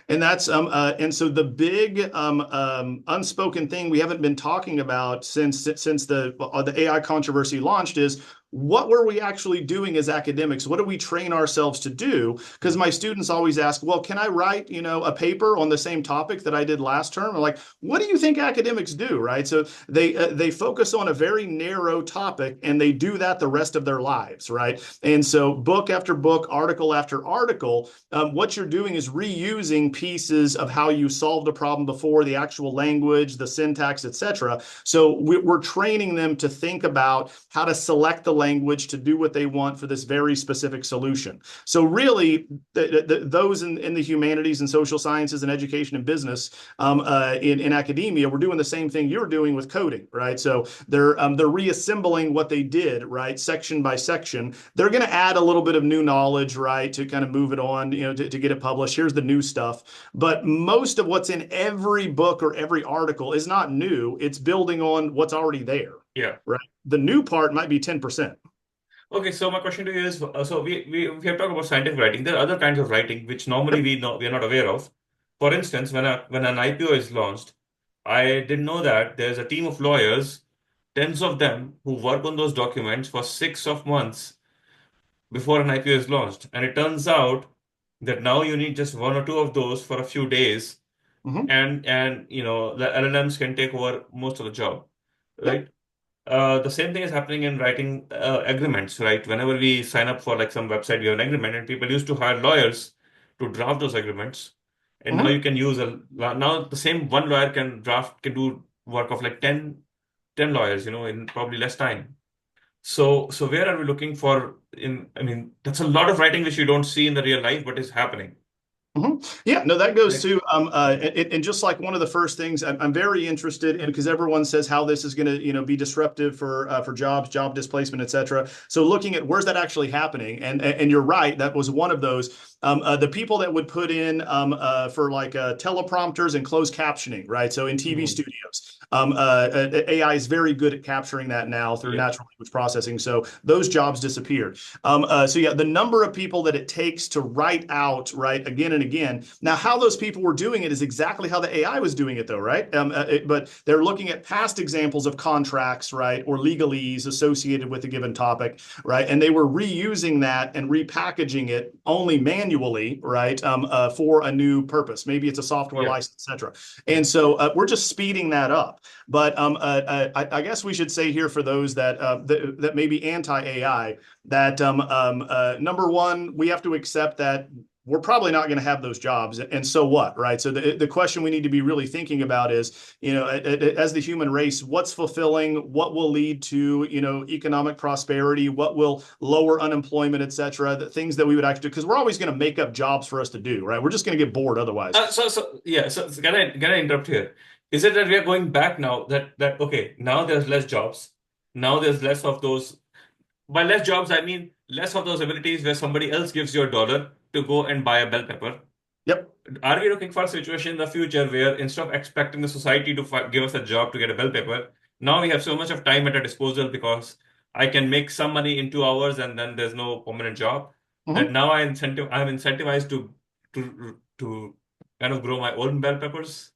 And so the big unspoken thing we haven't been talking about since the AI controversy launched is what were we actually doing as academics? What do we train ourselves to do? Because my students always ask, well, can I write, a paper on the same topic that I did last term? I'm like, what do you think academics do, right? So they focus on a very narrow topic and they do that the rest of their lives, right? And so book after book, article after article, what you're doing is reusing pieces of how you solved a problem before, the actual language, the syntax, etc. So we're training them to think about how to select the language to do what they want for this very specific solution. So really, those in the humanities and social sciences and education and business, in academia, we're doing the same thing you're doing with coding, right? So they're reassembling what they did, right, section by section. They're going to add a little bit of new knowledge, right, to kind of move it on, to get it published. Here's the new stuff. But most of what's in every book or every article is not new. It's building on what's already there, Yeah. right? The new part might be 10%. Okay, so my question to you is, so we have talked about scientific writing. There are other kinds of writing which normally we are not aware of. For instance, when an IPO is launched, I didn't know that there's a team of lawyers, tens of them, who work on those documents for 6 months before an IPO is launched. And it turns out that now you need just one or two of those for a few days, Mm-hmm. and the LLMs can take over most of the job, Yep. right? The same thing is happening in writing agreements, right? Whenever we sign up for like some website, we have an agreement, and people used to hire lawyers to draft those agreements. And now Mm-hmm. you can use now the same one lawyer can do work of like ten lawyers, in probably less time. So where are we looking for I mean, that's a lot of writing which you don't see in the real life, but is happening, Mhm. Yeah, no, that goes right? to and just like one of the first things I'm very interested in because everyone says how this is going to be disruptive for jobs, job displacement, et cetera. So looking at where's that actually happening, and you're right, that was one of those. The people that would put in for like teleprompters and closed captioning, right? So in TV Mhm. studios, AI is very good at capturing that now through Yeah. natural language processing. So those jobs disappeared. So yeah, the number of people that it takes to write out, right, again and again. Now, how those people were doing it is exactly how the AI was doing it, though, right? But they're looking at past examples of contracts, right, or legalese associated with a given topic, right, and they were reusing that and repackaging it only manually, right, for a new purpose. Maybe it's a software Yeah. license, etc. And so we're just speeding that up. But I guess we should say here for those that may be anti-AI that number one, we have to accept that we're probably not going to have those jobs. And so what, right? So the question we need to be really thinking about is, as the human race, what's fulfilling, what will lead to, economic prosperity, what will lower unemployment, et cetera, the things that we would actually do, because we're always going to make up jobs for us to do, right? We're just going to get bored otherwise. So yeah. So can I interrupt here? Is it that we are going back now that okay, now there's less jobs. Now there's less of those. By less jobs, I mean less of those abilities where somebody else gives you a dollar to go and buy a bell pepper. Yep. Are we looking for a situation in the future where instead of expecting the society to give us a job to get a bell pepper, now we have so much of time at our disposal because I can make some money in 2 hours and then there's no permanent job, that Mhm. now I'm incentivized to kind of grow my own bell peppers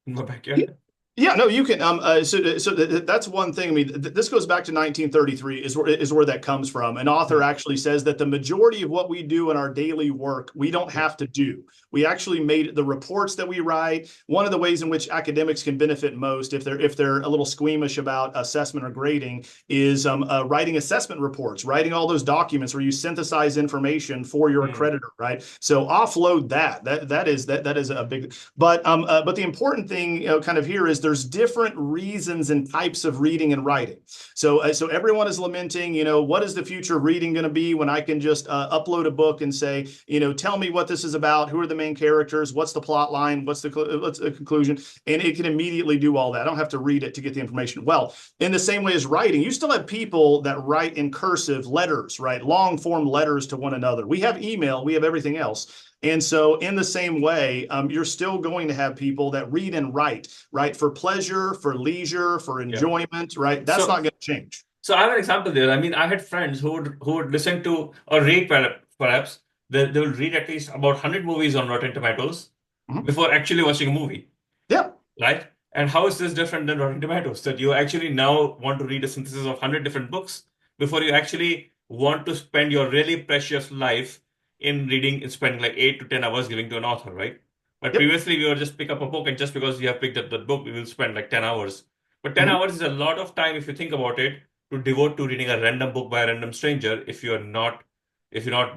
in my backyard. Yeah, no, you can. That's one thing. I mean, this goes back to 1933 is where that comes from. An author Hmm. actually says that the majority of what we do in our daily work, we don't Yeah. have to do. We actually made the reports that we write. One of the ways in which academics can benefit most, if they're a little squeamish about assessment or grading, is writing assessment reports, writing all those documents where you synthesize information for your Hmm. accreditor, right? So offload that. That is a big. But the important thing, kind of here is there's different reasons and types of reading and writing. So everyone is lamenting, what is the future of reading going to be when I can just upload a book and say, tell me what this is about, who are the main characters, what's the plot line, what's the conclusion, and it can immediately do all that. I don't have to read it to get the information. Well, in the same way as writing, you still have people that write in cursive letters, right? Long form letters to one another. We have email, we have everything else. And so, in the same way, you're still going to have people that read and write, right? For pleasure, for leisure, for Yeah. enjoyment, right? That's not So going to change. so I have an example there. I mean, I had friends who would listen to or read perhaps they will read at least about 100 movies on Rotten Tomatoes Mhm. before actually watching a movie, Yeah. right? And how is this different than Rotten Tomatoes? That you actually now want to read a synthesis of 100 different books before you actually want to spend your really precious life in reading, in spending like 8 to 10 hours giving to an author, right? But Yep. previously we would just pick up a book and just because you have picked up that book, we will spend like 10 hours. But 10 Mhm. hours is a lot of time if you think about it to devote to reading a random book by a random stranger if you not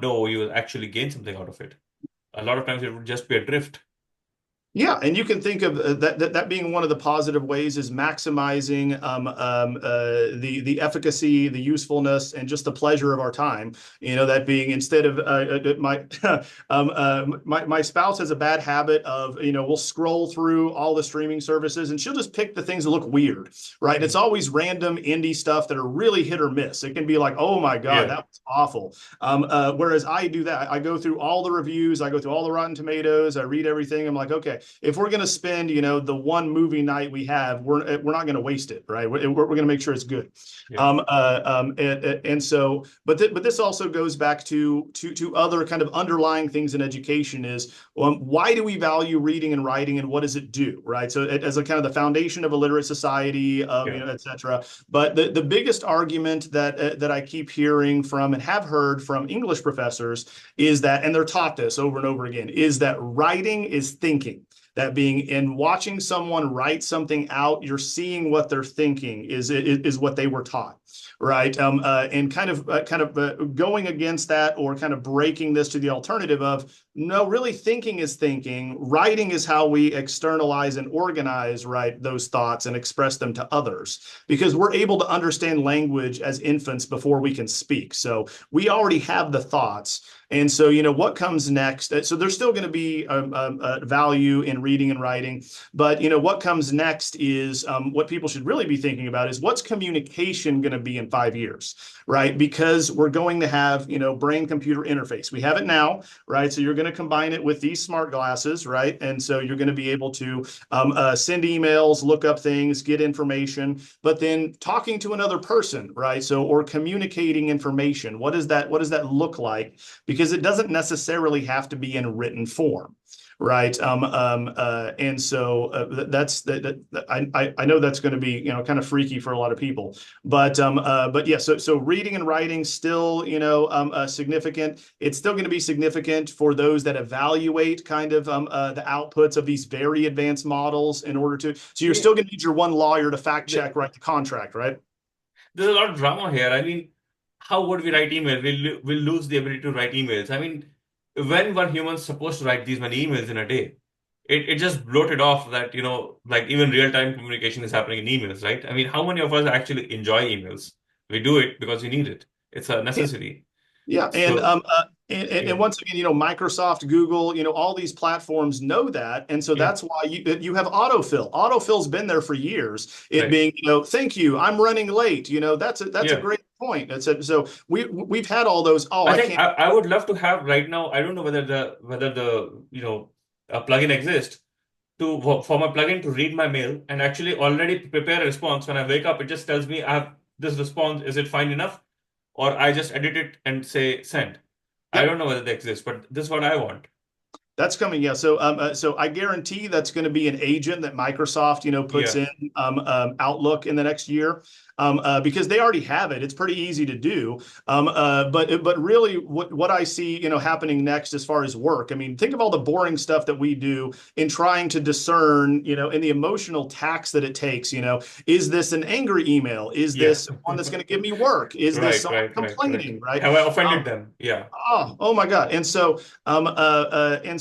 know you will actually gain something out of it. A lot of times it would just be a drift. Yeah, and you can think of that being one of the positive ways is maximizing the efficacy, the usefulness, and just the pleasure of our time. That being instead of my spouse has a bad habit of we'll scroll through all the streaming services and she'll just pick the things that look weird, right? And it's Hmm. always random indie stuff that are really hit or miss. It can be like, oh my God, Yeah. that was awful. Whereas I do that, I go through all the reviews, I go through all the Rotten Tomatoes, I read everything. I'm like, okay, if we're going to spend, the one movie night we have, we're not going to waste it, right? We're going to make sure it's good. Yeah. And so, but this also goes back to other kind of underlying things in education is why do we value reading and writing and what does it do, right? So as a kind of the foundation of a literate society, Yeah. et cetera. But the biggest argument that I keep hearing from and have heard from English professors is that, and they're taught this over and over again, is that writing is thinking. That being in watching someone write something out, you're seeing what they're thinking is what they were taught, right? And kind of going against that or kind of breaking this to the alternative of no, really thinking is thinking. Writing is how we externalize and organize, right, those thoughts and express them to others because we're able to understand language as infants before we can speak. So we already have the thoughts. And so, what comes next? So there's still going to be value in reading and writing, but what comes next is what people should really be thinking about is what's communication going to be in 5 years, right? Because we're going to have brain-computer interface. We have it now, right? So you're going to combine it with these smart glasses, right? And so you're going to be able to send emails, look up things, get information, but then talking to another person, right? So or communicating information. What does that look like? Because it doesn't necessarily have to be in written form, right? And so that's that. I know that's going to be kind of freaky for a lot of people, but yeah. So reading and writing still significant. It's still going to be significant for those that evaluate kind of the outputs of these very advanced models in order to. So you're Yeah. still going to need your one lawyer to fact The- check, write the contract, right? There's a lot of drama here. I mean, how would we write email? We'll lose the ability to write emails. I mean, when one human's supposed to write these many emails in a day? It just bloated off that, like even real-time communication is happening in emails, right? I mean, how many of us actually enjoy emails? We do it because we need it. It's a Yeah. necessity. Yeah, and So, And Yeah. once again, Microsoft, Google, all these platforms know that, and so Yeah. that's why you have autofill. Autofill's been there for years. It Right. being, thank you, I'm running late. That's a Yeah. great point. So we've had all those. Oh, I I think can't. I would love to have right now. I don't know whether the a plugin exists for my plugin to read my mail and actually already prepare a response when I wake up. It just tells me I have this response. Is it fine enough? Or I just edit it and say send. I Yep. don't know whether they exist, but this is what I want. That's coming, yeah. So I guarantee that's going to be an agent that Microsoft, puts Yeah. in Outlook in the next year, because they already have it. It's pretty easy to do. But really, what I see, happening next as far as work. I mean, think of all the boring stuff that we do in trying to discern, in the emotional tax that it takes. Is this an angry email? Is Yeah. this one that's going to give me work? Is this Right, someone right, right, right. complaining? Right? Have I offended them? Yeah. Oh my God. And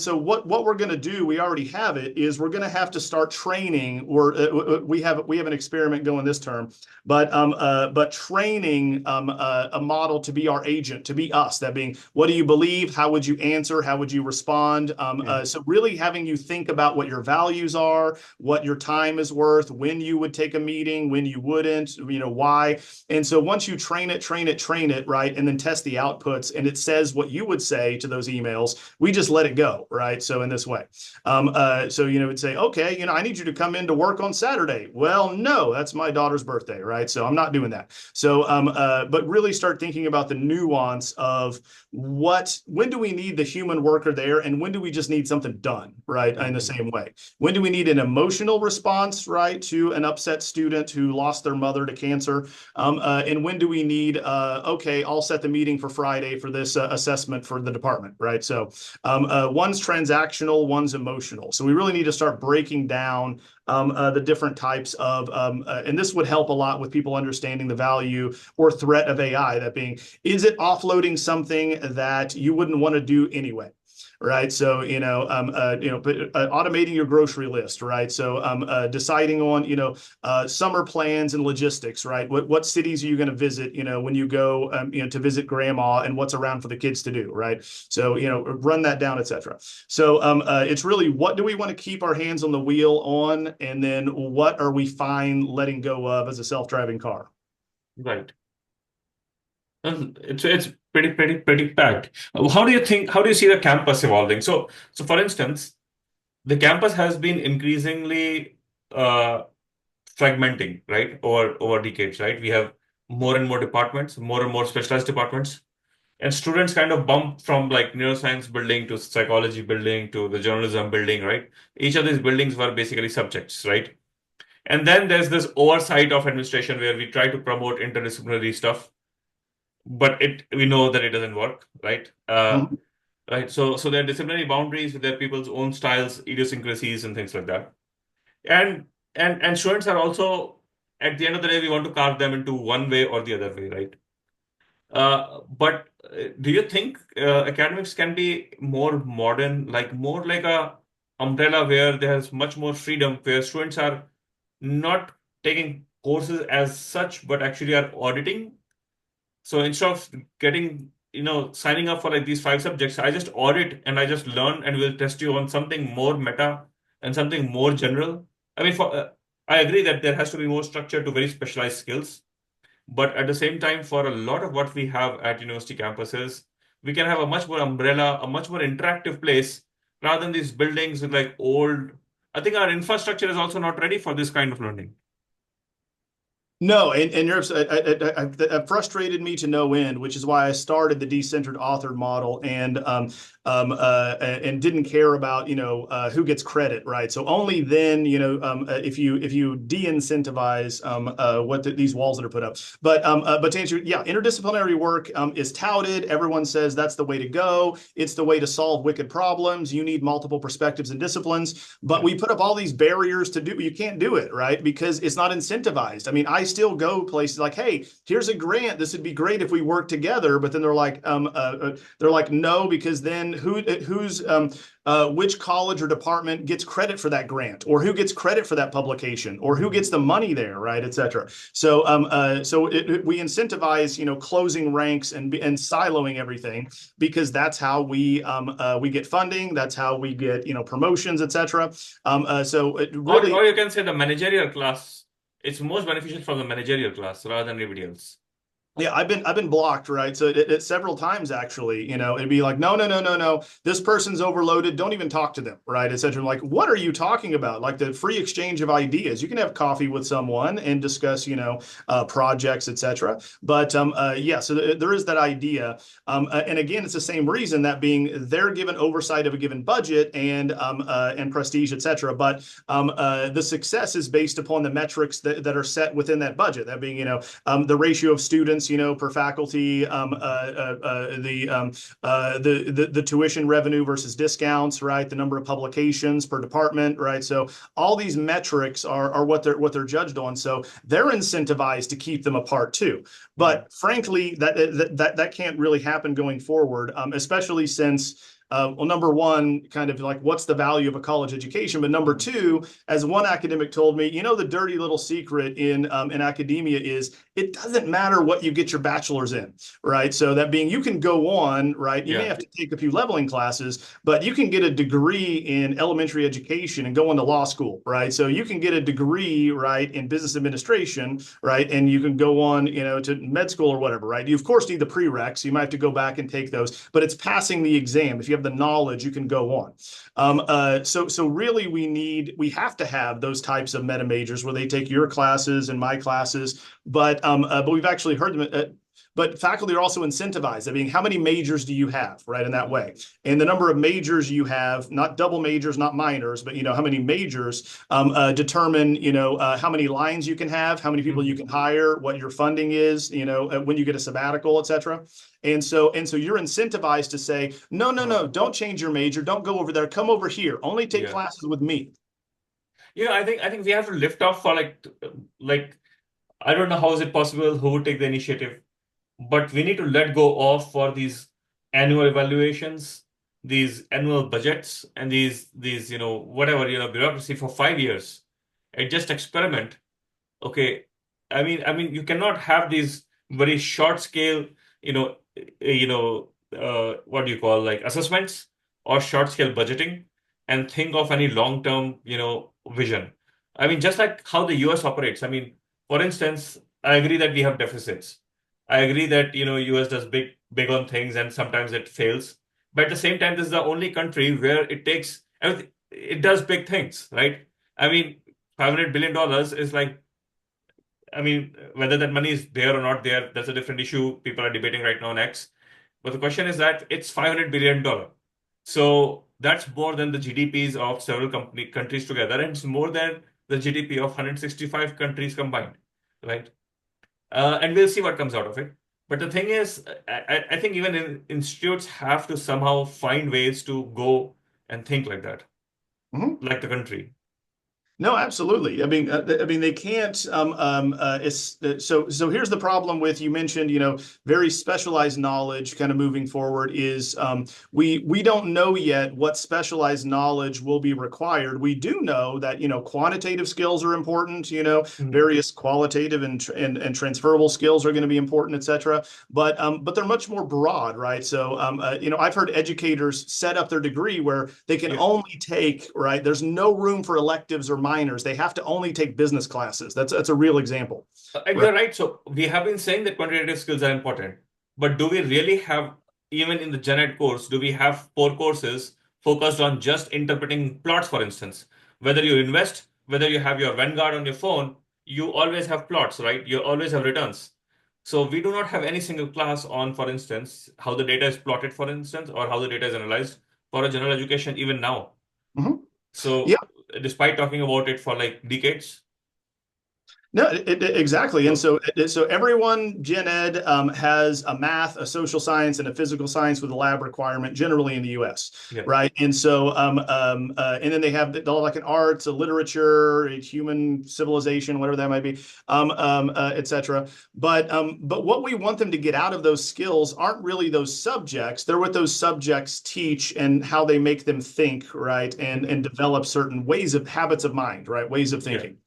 so what we're going to do, we already have it, is we're going to have to start training. We have an experiment going this term, but training a model to be our agent, to be us. That being, what do you believe? How would you answer? How would you respond? Yeah. So really having you think about what your values are, what your time is worth, when you would take a meeting, when you wouldn't, why. And so once you train it, right, and then test the outputs, and it says what you would say to those emails, we just let it go, right? So in this way, so it'd say, okay, I need you to come in to work on Saturday. Well, no, that's my daughter's birthday, right? So I'm not doing that. So, but really start thinking about the nuance of when do we need the human worker there, and when do we just need something done, right? In the Mhm. same way, when do we need an emotional response, right, to an upset student who lost their mother to cancer? And when do we need, okay, I'll set the meeting for Friday for this assessment for the department, right? So one's transactional, one's emotional. So we really need to start breaking down the different types of, and this would help a lot with people understanding the value or threat of AI. That being, is it offloading something that you wouldn't want to do anyway? Right. So, automating your grocery list, right? So, deciding on, summer plans and logistics, right? What cities are you going to visit, when you go, to visit grandma, and what's around for the kids to do, right? So, run that down, etc. So, it's really, what do we want to keep our hands on the wheel on, and then what are we fine letting go of as a self-driving car? Right. And it's pretty packed. How do you see the campus evolving? So for instance, the campus has been increasingly uh, fragmenting, right? Over decades, right? We have more and more departments, more and more specialized departments. And students kind of bump from like neuroscience building to psychology building to the journalism building, right? Each of these buildings were basically subjects, right? And then there's this oversight of administration where we try to promote interdisciplinary stuff, but we know that it doesn't work, right? Mhm. Right. So there are disciplinary boundaries with their people's own styles, idiosyncrasies, and things like that. And and students are also, at the end of the day, we want to carve them into one way or the other way, right? But do you think academics can be more modern, like more like a umbrella where there's much more freedom, where students are not taking courses as such, but actually are auditing? So instead of getting, signing up for like these five subjects, I just audit and I just learn and will test you on something more meta and something more general. I mean, I agree that there has to be more structure to very specialized skills. But at the same time, for a lot of what we have at university campuses, we can have a much more umbrella, a much more interactive place rather than these buildings with like old. I think our infrastructure is also not ready for this kind of learning. No, and you're it frustrated me to no end, which is why I started the decentered authored model, and didn't care about who gets credit, right? So only then, if you de-incentivize these walls that are put up. But to answer, yeah, interdisciplinary work is touted. Everyone says that's the way to go. It's the way to solve wicked problems. You need multiple perspectives and disciplines, but Yeah. we put up all these barriers to do. You can't do it, right? Because it's not incentivized. I mean, I still go places like, hey, here's a grant. This would be great if we work together. But then they're like, no, because then who's which college or department gets credit for that grant, or who gets credit for that publication, or who gets the money there, right, et cetera. We incentivize, closing ranks and siloing everything because that's how we get funding, that's how we get promotions, et cetera. So it really. Or you can say the managerial class. It's most beneficial from the managerial class rather than everybody else. Yeah, I've been blocked, right? So it several times actually, it'd be like, no, no, no, no, no, this person's overloaded. Don't even talk to them, right? Et cetera. Like, what are you talking about? Like the free exchange of ideas. You can have coffee with someone and discuss, projects, et cetera. Yeah, so there is that idea, and again, it's the same reason that being they're given oversight of a given budget and prestige, et cetera. The success is based upon the metrics that are set within that budget. That being, the ratio of students, per faculty, the tuition revenue versus discounts, right? The number of publications per department, right? So all these metrics are what they're judged on. So they're incentivized to keep them apart too. But frankly, that can't really happen going forward, especially since. Well, number one, kind of like what's the value of a college education? But number two, as one academic told me, the dirty little secret in academia is it doesn't matter what you get your bachelor's in, right? So that being, you can go on, right? You may Yeah. have to take a few leveling classes, but you can get a degree in elementary education and go into law school, right? So you can get a degree, right, in business administration, right? And you can go on, to med school or whatever, right? You of course need the prereqs. So you might have to go back and take those, but it's passing the exam. If you have the knowledge, you can go on. So really we have to have those types of meta majors where they take your classes and my classes, but we've actually heard them. But faculty are also incentivized. I mean, how many majors do you have, right, in that way? And the number of majors you have, not double majors, not minors, but how many majors determine how many lines you can have, how many people you can hire, what your funding is, when you get a sabbatical, et cetera. And so you're incentivized to say, no, no, no, don't change your major, don't go over there, come over here, only take Yeah. classes with me. I think we have to lift off for like I don't know how is it possible, who would take the initiative, but we need to let go of for these annual evaluations, these annual budgets, and these whatever bureaucracy for 5 years, and just experiment. Okay, I mean you cannot have these very short scale, what do you call, like, assessments or short scale budgeting, and think of any long term, vision. I mean, just like how the US operates. I mean, for instance, I agree that we have deficits. I agree that US does big on things and sometimes it fails. But at the same time, this is the only country where it takes everything, it does big things, right? I mean, $500 billion is like, I mean, whether that money is there or not there, that's a different issue. People are debating right now on X. But the question is that it's $500 billion. So that's more than the GDPs of several countries together, and it's more than the GDP of 165 countries combined, right? And we'll see what comes out of it. But the thing is, I think even institutes have to somehow find ways to go and think like that, Mhm. like the country. No, absolutely. I mean, they can't. So here's the problem with you mentioned, very specialized knowledge. Kind of moving forward is we don't know yet what specialized knowledge will be required. We do know that quantitative skills are important. Mhm. Various qualitative and transferable skills are going to be important, etc. But they're much more broad, right? So I've heard educators set up their degree where they can Yeah. only take, right. There's no room for electives or minors. They have to only take business classes. That's a real example. And Right. you're right. So we have been saying that quantitative skills are important, but do we really have, even in the gen ed course, do we have core courses focused on just interpreting plots, for instance? Whether you invest, whether you have your Vanguard on your phone, you always have plots, right? You always have returns. So we do not have any single class on, for instance, how the data is plotted, for instance, or how the data is analyzed for a general education even now. Mhm. Yeah. So despite talking about it for like decades. No, exactly. And So so everyone gen ed has a math, a social science, and a physical science with a lab requirement, generally in the U.S. yeah, Right. And so and then they'll like an arts, a literature, a human civilization, whatever that might be, etc. But what we want them to get out of those skills aren't really those subjects. They're what those subjects teach and how they make them think, right, and develop certain ways of habits of mind, right, ways of yeah, thinking. yeah.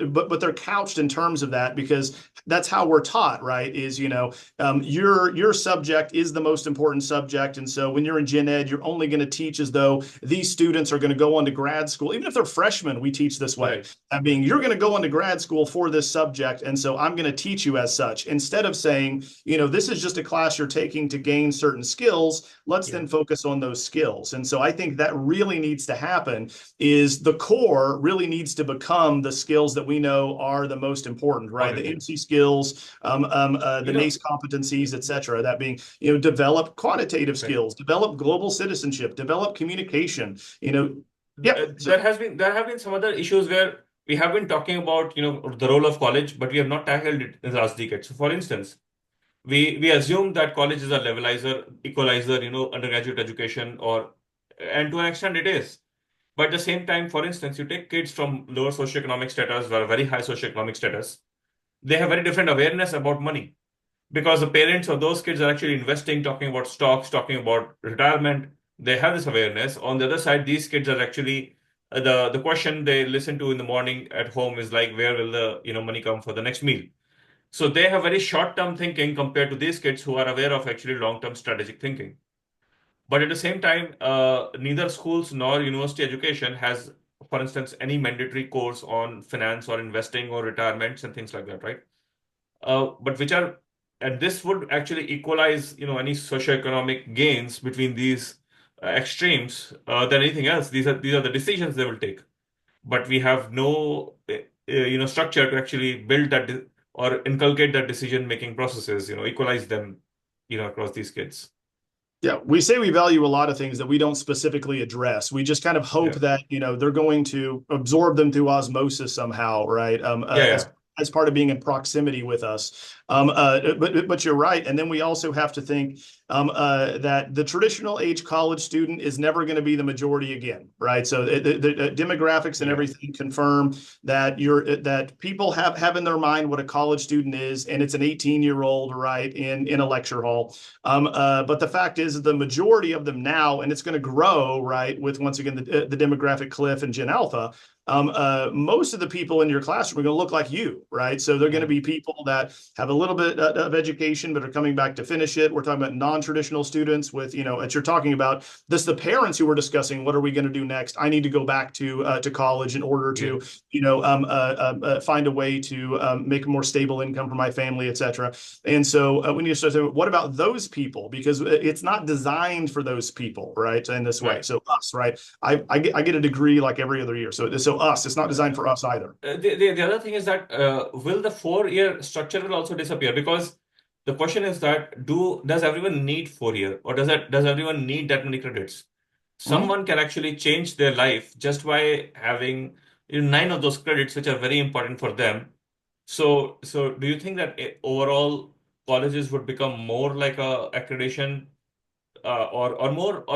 But they're couched in terms of that because that's how we're taught, right? Is your subject is the most important subject, and so when you're in gen ed, you're only going to teach as though these students are going to go on to grad school, even if they're freshmen. We teach this way. Right. I mean, you're going to go into grad school for this subject, and so I'm going to teach you as such. Instead of saying, this is just a class you're taking to gain certain skills, let's Yeah. then focus on those skills. And so I think that really needs to happen is the core really needs to become the skills that we know are the most important, right? The Qualitative. MC skills, You the know, NACE competencies, et cetera. That being, develop quantitative right. skills, develop global citizenship, develop communication, yeah. So, There have been some other issues where we have been talking about, the role of college, but we have not tackled it in the last decade. So for instance, we assume that college is a levelizer, equalizer, undergraduate education, and to an extent it is. But at the same time, for instance, you take kids from lower socioeconomic status or very high socioeconomic status, they have very different awareness about money because the parents of those kids are actually investing, talking about stocks, talking about retirement. They have this awareness. On the other side, these kids are actually the question they listen to in the morning at home is like, where will the money come for the next meal? So they have very short-term thinking compared to these kids who are aware of actually long-term strategic thinking. But at the same time, neither schools nor university education has, for instance, any mandatory course on finance or investing or retirements and things like that, right? But which are, and this would actually equalize, any socioeconomic gains between these extremes than anything else. These are the decisions they will take. But we have no, structure to actually build that or inculcate that decision-making processes, equalize them, across these kids. yeah, we say we value a lot of things that we don't specifically address. We just kind of hope Yeah, that, they're going to absorb them through osmosis somehow, right? yeah, yeah. As part of being in proximity with us. But you're right. And then we also have to think that the traditional age college student is never going to be the majority again, right? So the demographics and Yeah. everything confirm that people have in their mind what a college student is, and it's an 18-year-old, right, in a lecture hall. But the fact is, the majority of them now, and it's going to grow, right, with once again the demographic cliff and Gen Alpha. Most of the people in your classroom are going to look like you, right? So they're going to Yeah. be people that have a little bit of education, but are coming back to finish it. We're talking about non-traditional students with, as you're talking about this, the parents who were discussing, what are we going to do next? I need to go back to college in order Yeah. to, find a way to make a more stable income for my family, et cetera. And so we need to start saying, what about those people? Because it's not designed for those people, right? In this way. Right. So us, right? I get a degree like every other year. So us, it's not designed for us either. The other thing is that will the 4-year structure will also disappear? Because the question is that does everyone need 4 year or does everyone need that many credits? Mhm. Someone can actually change their life just by having 9 of those credits, which are very important for them. So do you think that overall colleges would become more like a accreditation or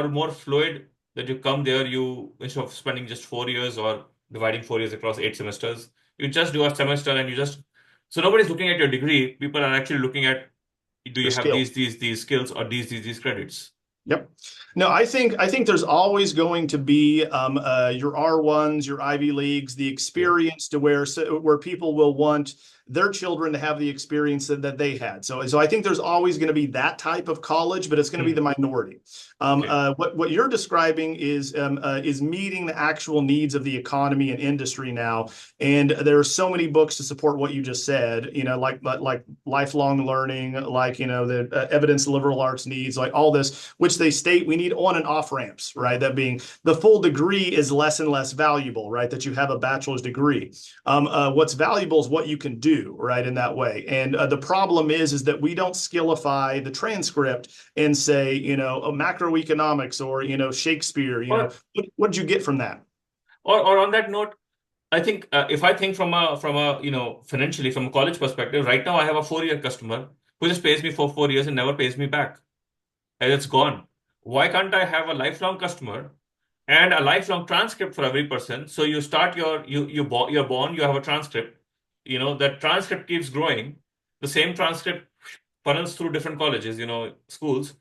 more fluid that you come there, you instead of spending just 4 years or dividing 4 years across 8 semesters, you just do a semester and you just so nobody's looking at your degree. People are actually looking at do The you have skill. these skills or these credits? Yep. No, I think there's always going to be your R1s, your Ivy Leagues, the Yeah. experience to where people will want their children to have the experience that they had. So I think there's always going to be that type of college, but it's going to be the Hmm. minority. Okay. What you're describing is meeting the actual needs of the economy and industry now, and there are so many books to support what you just said. Like lifelong learning, like the evidence liberal arts needs, like all this, which they state we need on and off ramps, right? That being the full degree is less and less valuable, right? That you have a bachelor's degree. What's valuable is what you can do, right? In that way. And the problem is that we don't skillify the transcript and say, macroeconomics or, Shakespeare, Or what did you get from that? or on that note, I think if I think from a financially from a college perspective, right now I have a 4 year customer who just pays me for 4 years and never pays me back, and it's gone. Why can't I have a lifelong customer and a lifelong transcript for every person? So you start you're born, you have a transcript. That transcript keeps growing. The same transcript funnels through different colleges, schools,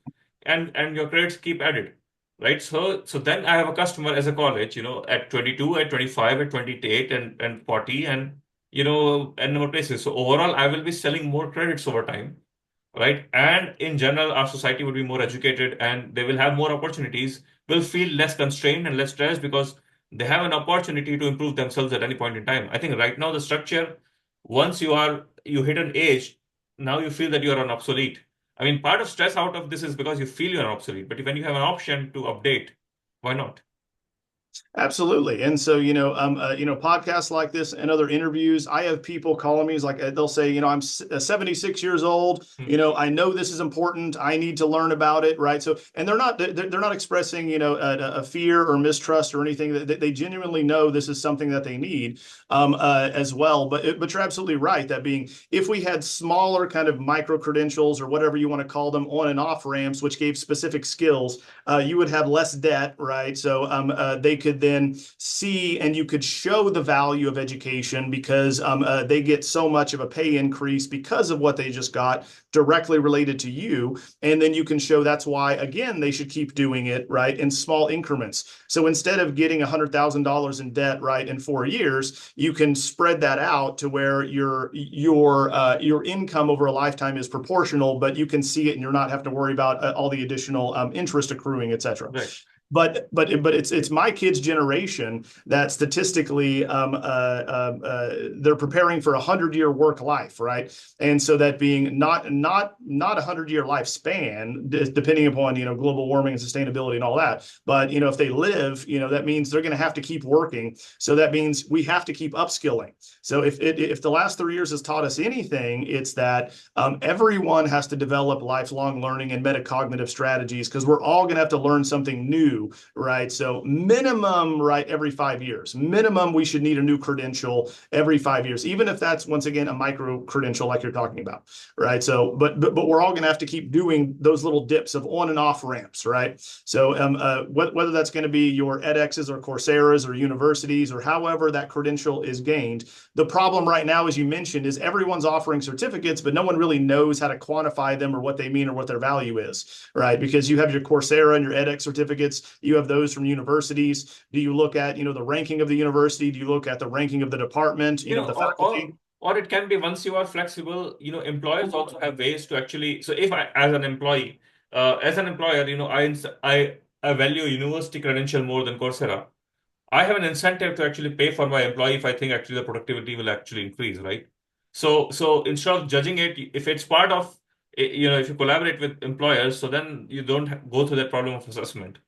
and your credits keep added, right? So then I have a customer as a college, at 22, at 25, at 28, and 40, and number of places. So overall, I will be selling more credits over time, right? And in general, our society would be more educated and they will have more opportunities, will feel less constrained and less stressed because they have an opportunity to improve themselves at any point in time. I think right now the structure, once you hit an age, now you feel that you are an obsolete. I mean, part of stress out of this is because you feel you're obsolete, but when you have an option to update, why not? Absolutely. And so, podcasts like this and other interviews, I have people calling me, like they'll say, I'm 76 years old. Hmm. I know this is important. I need to learn about it. Right. So, and they're not expressing, a fear or mistrust or anything. That they genuinely know this is something that they need as well. But you're absolutely right. That being, if we had smaller kind of micro credentials or whatever you want to call them on and off ramps, which gave specific skills, you would have less debt. Right. So they could then see and you could show the value of education because they get so much of a pay increase because of what they just got directly related to you. And then you can show that's why, again, they should keep doing it, right, in small increments. So instead of getting $100,000 in debt, right, in 4 years, you can spread that out to where your income over a lifetime is proportional, but you can see it and you're not have to worry about all the additional interest accruing, et cetera. Right. But it's my kids' generation that statistically they're preparing for 100-year work life, right? And so that being not 100-year lifespan, depending upon global warming and sustainability and all that. But if they live, that means they're going to have to keep working. So that means we have to keep upskilling. So if the last 3 years has taught us anything, it's that everyone has to develop lifelong learning and metacognitive strategies because we're all going to have to learn something new, right? So minimum, right, every 5 years. Minimum, we should need a new credential every 5 years, even if that's, once again, a micro credential like you're talking about, right? So, but we're all going to have to keep doing those little dips of on and off ramps, right? So whether that's going to be your edXs or Coursera's or universities or however that credential is gained, the problem right now, as you mentioned, is everyone's offering certificates, but no one really knows how to quantify them or what they mean or what their value is, right? Because you have your Coursera and your edX certificates, you have those from universities. Do you look at, the ranking of the university? Do you look at the ranking of the department, the Or, or faculty? or it can be once you are flexible, employers also have ways to actually. So if I, as an employer, I value university credential more than Coursera. I have an incentive to actually pay for my employee if I think actually the productivity will actually increase, right? So instead of judging it, if it's part of, if you collaborate with employers, so then you don't go through that problem of assessment.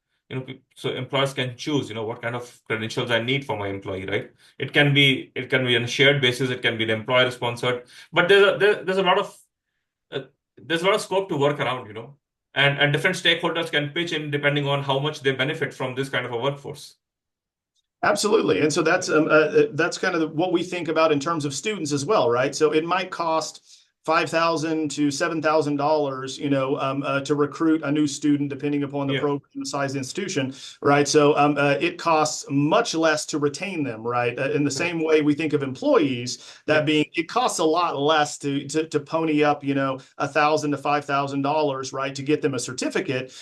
So employers can choose, what kind of credentials I need for my employee, right? It can be on a shared basis, it can be the employer sponsored, but there's a lot of uh, there's a lot of scope to work around, and different stakeholders can pitch in depending on how much they benefit from this kind of a workforce. Absolutely. And so that's kind of what we think about in terms of students as well, right? So it might cost $5,000 to $7,000, to recruit a new student, depending upon the Yeah. program, the size of the institution, right? So it costs much less to retain them, right? In the Right. same way we think of employees, Yeah. that being it costs a lot less to pony up, $1,000 to $5,000, right, to get them a certificate,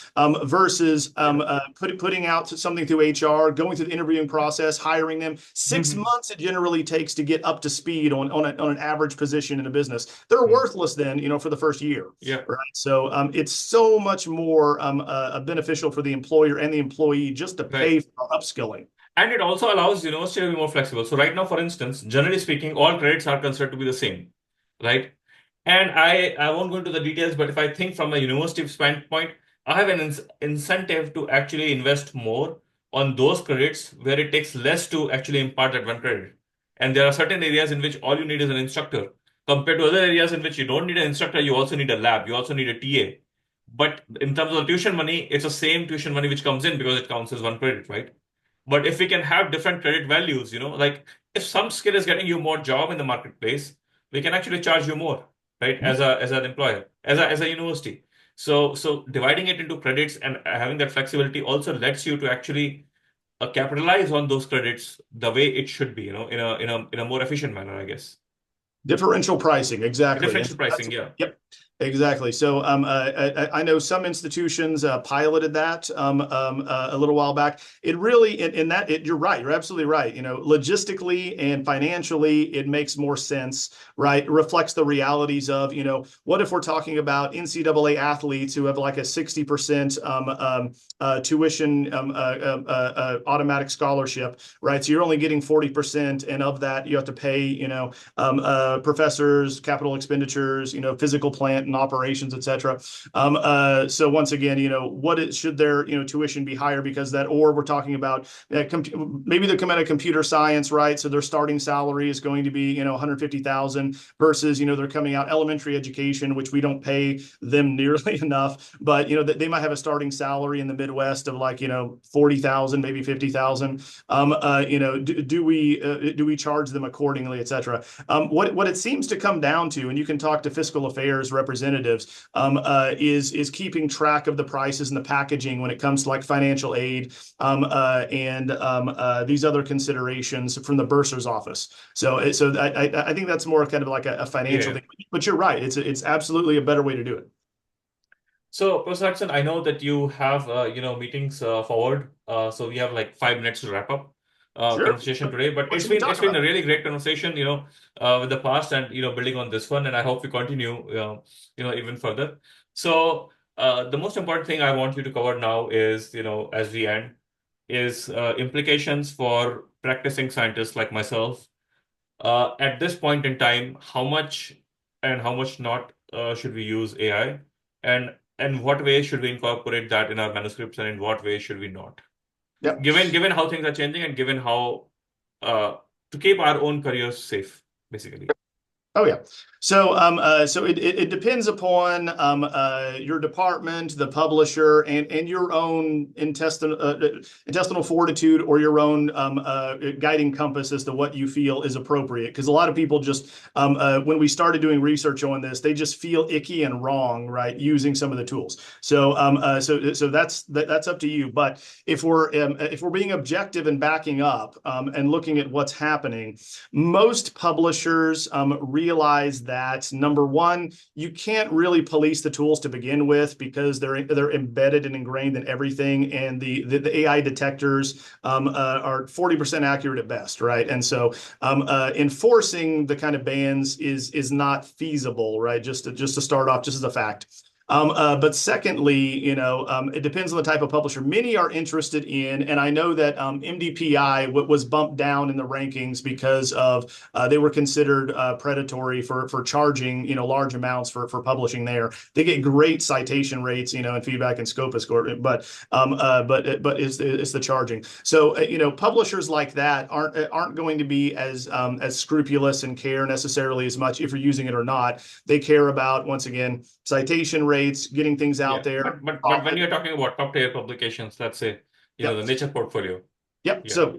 versus Yeah. putting out something through HR, going through the interviewing process, hiring them. 6 months it generally takes to get up to speed on an average position in a business. They're worthless then, for the first year, Yeah. right? So it's so much more beneficial for the employer and the employee just to Right. pay for upskilling. And it also allows university to be more flexible. So right now, for instance, generally speaking, all credits are considered to be the same, right? And I won't go into the details, but if I think from a university standpoint, I have an incentive to actually invest more on those credits where it takes less to actually impart that one credit. And there are certain areas in which all you need is an instructor, compared to other areas in which you don't need an instructor, you also need a lab, you also need a TA. But in terms of tuition money, it's the same tuition money which comes in because it counts as one credit, right? But if we can have different credit values, like if some skill is getting you more job in the marketplace, we can actually charge you more, right? As an employer, as a university. So dividing it into credits and having that flexibility also lets you to actually capitalize on those credits the way it should be, in a more efficient manner, I guess. Differential pricing, exactly. And Differential so that's, pricing, yeah. yep, exactly. So I know some institutions piloted that a little while back. It really, in that, you're right. You're absolutely right. Logistically and financially, it makes more sense, right? It reflects the realities of, what if we're talking about NCAA athletes who have like a 60% tuition automatic scholarship, right? So you're only getting 40%, and of that, you have to pay, professors, capital expenditures, physical plant and operations, et cetera. So once again, should their, tuition be higher because that, or we're talking about maybe they're coming out of computer science, right? So their starting salary is going to be, 150,000 versus, they're coming out elementary education, which we don't pay them nearly enough, but, they might have a starting salary in the Midwest of like, 40,000, maybe 50,000. Do we charge them accordingly, et cetera? What it seems to come down to, and you can talk to fiscal affairs representatives, is keeping track of the prices and the packaging when it comes to like financial aid and these other considerations from the bursar's office. So I think that's more kind of like a financial Yeah. thing. But you're right; it's absolutely a better way to do it. So, Professor Hudson, I know that you have meetings forward. So we have like 5 minutes to wrap up Sure. conversation today. But What it's should we been talk it's been about? a really great conversation, with the past and building on this one. And I hope we continue, even further. So the most important thing I want you to cover now is, as we end, is implications for practicing scientists like myself. At this point in time, how much and how much not should we use AI, and what way should we incorporate that in our manuscripts, and in what way should we not? Yep. Given how things are changing, and given how uh, to keep our own careers safe, basically. Oh yeah. So it depends upon your department, the publisher, and your own intestinal fortitude or your own guiding compass as to what you feel is appropriate. Because a lot of people just when we started doing research on this, they just feel icky and wrong, right, using some of the tools. So that's up to you. But if we're being objective and backing up and looking at what's happening, most publishers realize that number one, you can't really police the tools to begin with because they're embedded and ingrained in everything, and the AI detectors are 40% accurate at best, right? And so enforcing the kind of bans is not feasible, right? Just to start off, just as a fact. But secondly, it depends on the type of publisher. Many are interested in, and I know that MDPI was bumped down in the rankings because of they were considered predatory for charging large amounts for publishing there. They get great citation rates, and feedback and Scopus score, but it's the charging. So publishers like that aren't going to be as scrupulous and care necessarily as much if you're using it or not. They care about, once again, citation rates, getting things out Yeah, there. but when you're talking about top tier publications, let's say, Yep. the Nature portfolio. Yep. Yeah.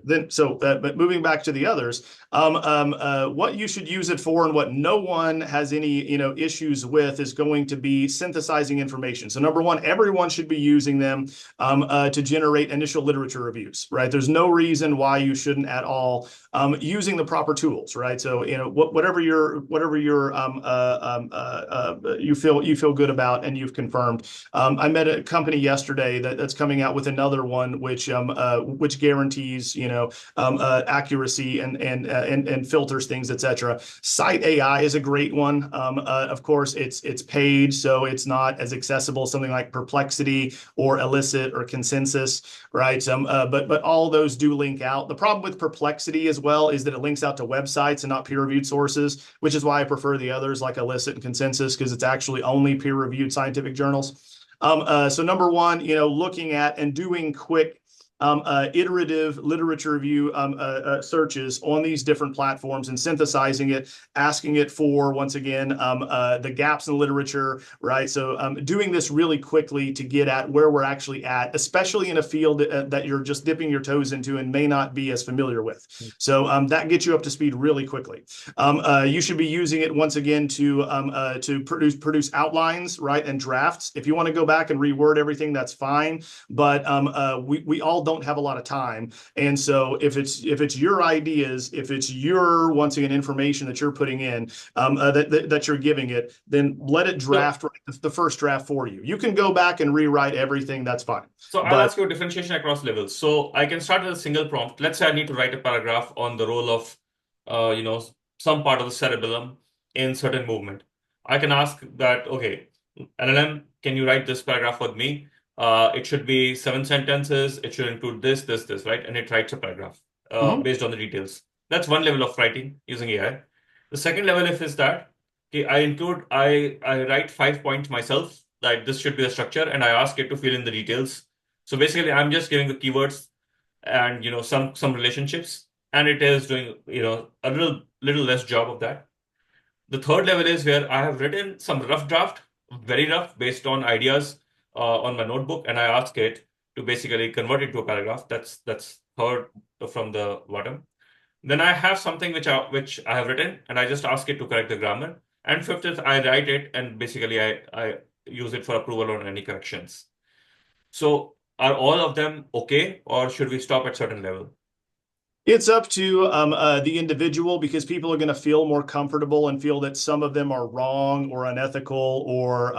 But moving back to the others, what you should use it for and what no one has any, issues with is going to be synthesizing information. So number one, everyone should be using them to generate initial literature reviews, right? There's no reason why you shouldn't at all using the proper tools, right? So whatever you feel good about and you've confirmed. I met a company yesterday that's coming out with another one which guarantees accuracy and filters things, etc. Cite AI is a great one. Of course, it's paid, so it's not as accessible as something like Perplexity or Elicit or Consensus, right? But all those do link out. The problem with Perplexity as well is that it links out to websites and not peer-reviewed sources, which is why I prefer the others like Elicit and Consensus, because it's actually only peer-reviewed scientific journals. So number one, looking at and doing quick iterative literature review searches on these different platforms and synthesizing it, asking it for, once again, the gaps in literature, right? So doing this really quickly to get at where we're actually at, especially in a field that you're just dipping your toes into and may not be as familiar with. So that gets you up to speed really quickly. You should be using it once again to produce outlines, right, and drafts. If you want to go back and reword everything, that's fine. But we all don't have a lot of time, and so if it's your ideas, if it's your, once again, information that you're putting in, that you're giving it, then let it So, draft the first draft for you. You can go back and rewrite everything. That's fine. so I'll But ask you a differentiation across levels. So I can start with a single prompt. Let's say I need to write a paragraph on the role of, uh, you know, some part of the cerebellum in certain movement. I can ask that, okay, LLM, can you write this paragraph with me? It should be 7 sentences. It should include this, this, this, right? And it writes a paragraph mhm. based on the details. That's one level of writing using AI. The second level is that okay, I write 5 points myself, that this should be the structure, and I ask it to fill in the details. So basically, I'm just giving the keywords and some relationships, and it is doing a little less job of that. The third level is where I have written some rough draft, very rough, based on ideas on my notebook, and I ask it to basically convert it to a paragraph. That's third from the bottom. Then I have something which I have written, and I just ask it to correct the grammar. And fifth is I write it, and basically I use it for approval on any corrections. So are all of them okay, or should we stop at certain level? It's up to the individual, because people are going to feel more comfortable and feel that some of them are wrong or unethical or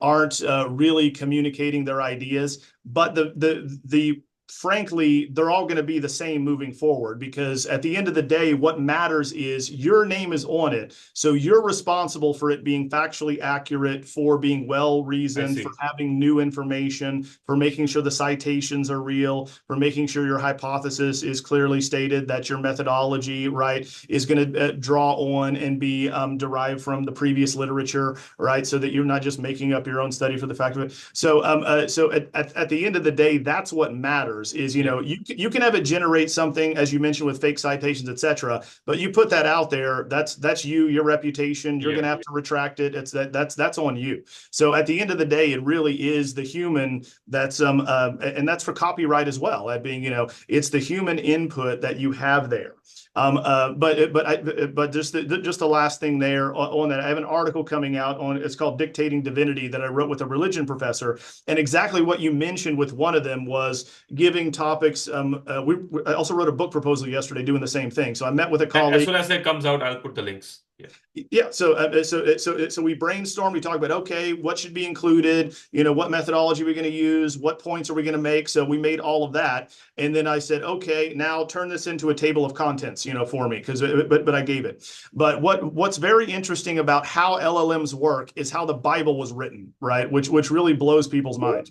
aren't really communicating their ideas. But the frankly, they're all going to be the same moving forward, because at the end of the day, what matters is your name is on it. So you're responsible for it being factually accurate, for being well I reasoned, for see. having new information, for making sure the citations are real, for making sure your hypothesis is clearly stated, that your methodology, right, is going to draw on and be derived from the previous literature, right, so that you're not just making up your own study for the fact of it. So at the end of the day, that's what matters. Is Yeah, you can have it generate something, as you mentioned, with fake citations, etc. But you put that out there, that's you, your reputation. You're going yeah, to have to retract it. That's on you. So at the end of the day, it really is the human that's and that's for copyright as well. That being, it's the human input that you have there. But just the last thing there on that, I have an article coming out on, it's called Dictating Divinity, that I wrote with a religion professor, and exactly what you mentioned with one of them was giving topics. I also wrote a book proposal yesterday doing the same thing. So I met with a as colleague. soon as it comes out, I'll put the links. Yeah. Yeah, so we brainstorm. We talk about, okay, what should be included. What methodology are we going to use? What points are we going to make? So we made all of that, and then I said, okay, now turn this into a table of contents, for me, because but I gave it. But what's very interesting about how LLMs work is how the Bible was written, right? Which really blows people's minds.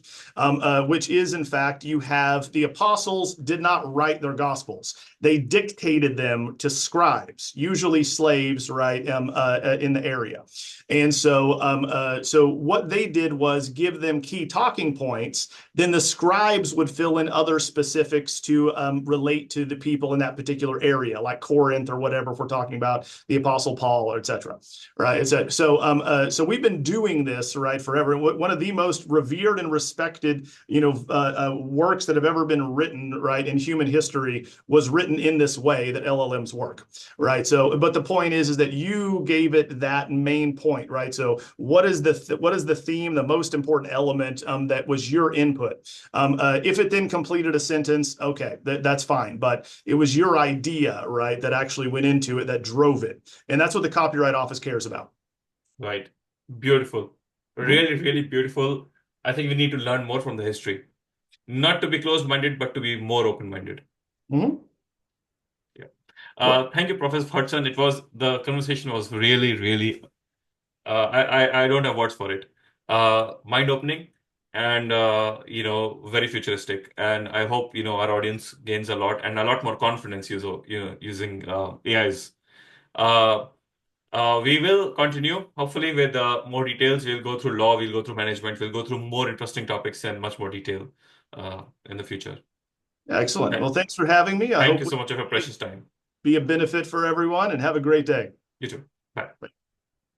Which is, in fact, you have the apostles did not write their gospels. They dictated them to scribes, usually slaves, right, in the area. And so what they did was give them key talking points. Then the scribes would fill in other specifics to relate to the people in that particular area, like Corinth or whatever, if we're talking about the Apostle Paul, or etc. Right? So we've been doing this, right, forever. One of the most revered and respected, works that have ever been written, right, in human history was written in this way that LLMs work, right? So, but the point is that you gave it that main point, right? So, what is the theme, the most important element that was your input? If it then completed a sentence, okay, that's fine. But it was your idea, right, that actually went into it, that drove it, and that's what the Copyright Office cares about. Right. Beautiful. Mhm. Really, really beautiful. I think we need to learn more from the history. Not to be closed-minded, but to be more open-minded. Mhm. Yeah. Well, Thank you, Professor Hudson. The conversation was really, really, I don't have words for it. Mind-opening and, very futuristic. And I hope, our audience gains a lot and a lot more confidence using AIs. Uh, we will continue, hopefully, with more details. We'll go through law, we'll go through management, we'll go through more interesting topics and much more detail in the future. Excellent. Okay. Well, thanks for having me. I Thank hope you we so much of your can precious time. be a benefit for everyone and have a great day. You too. Bye.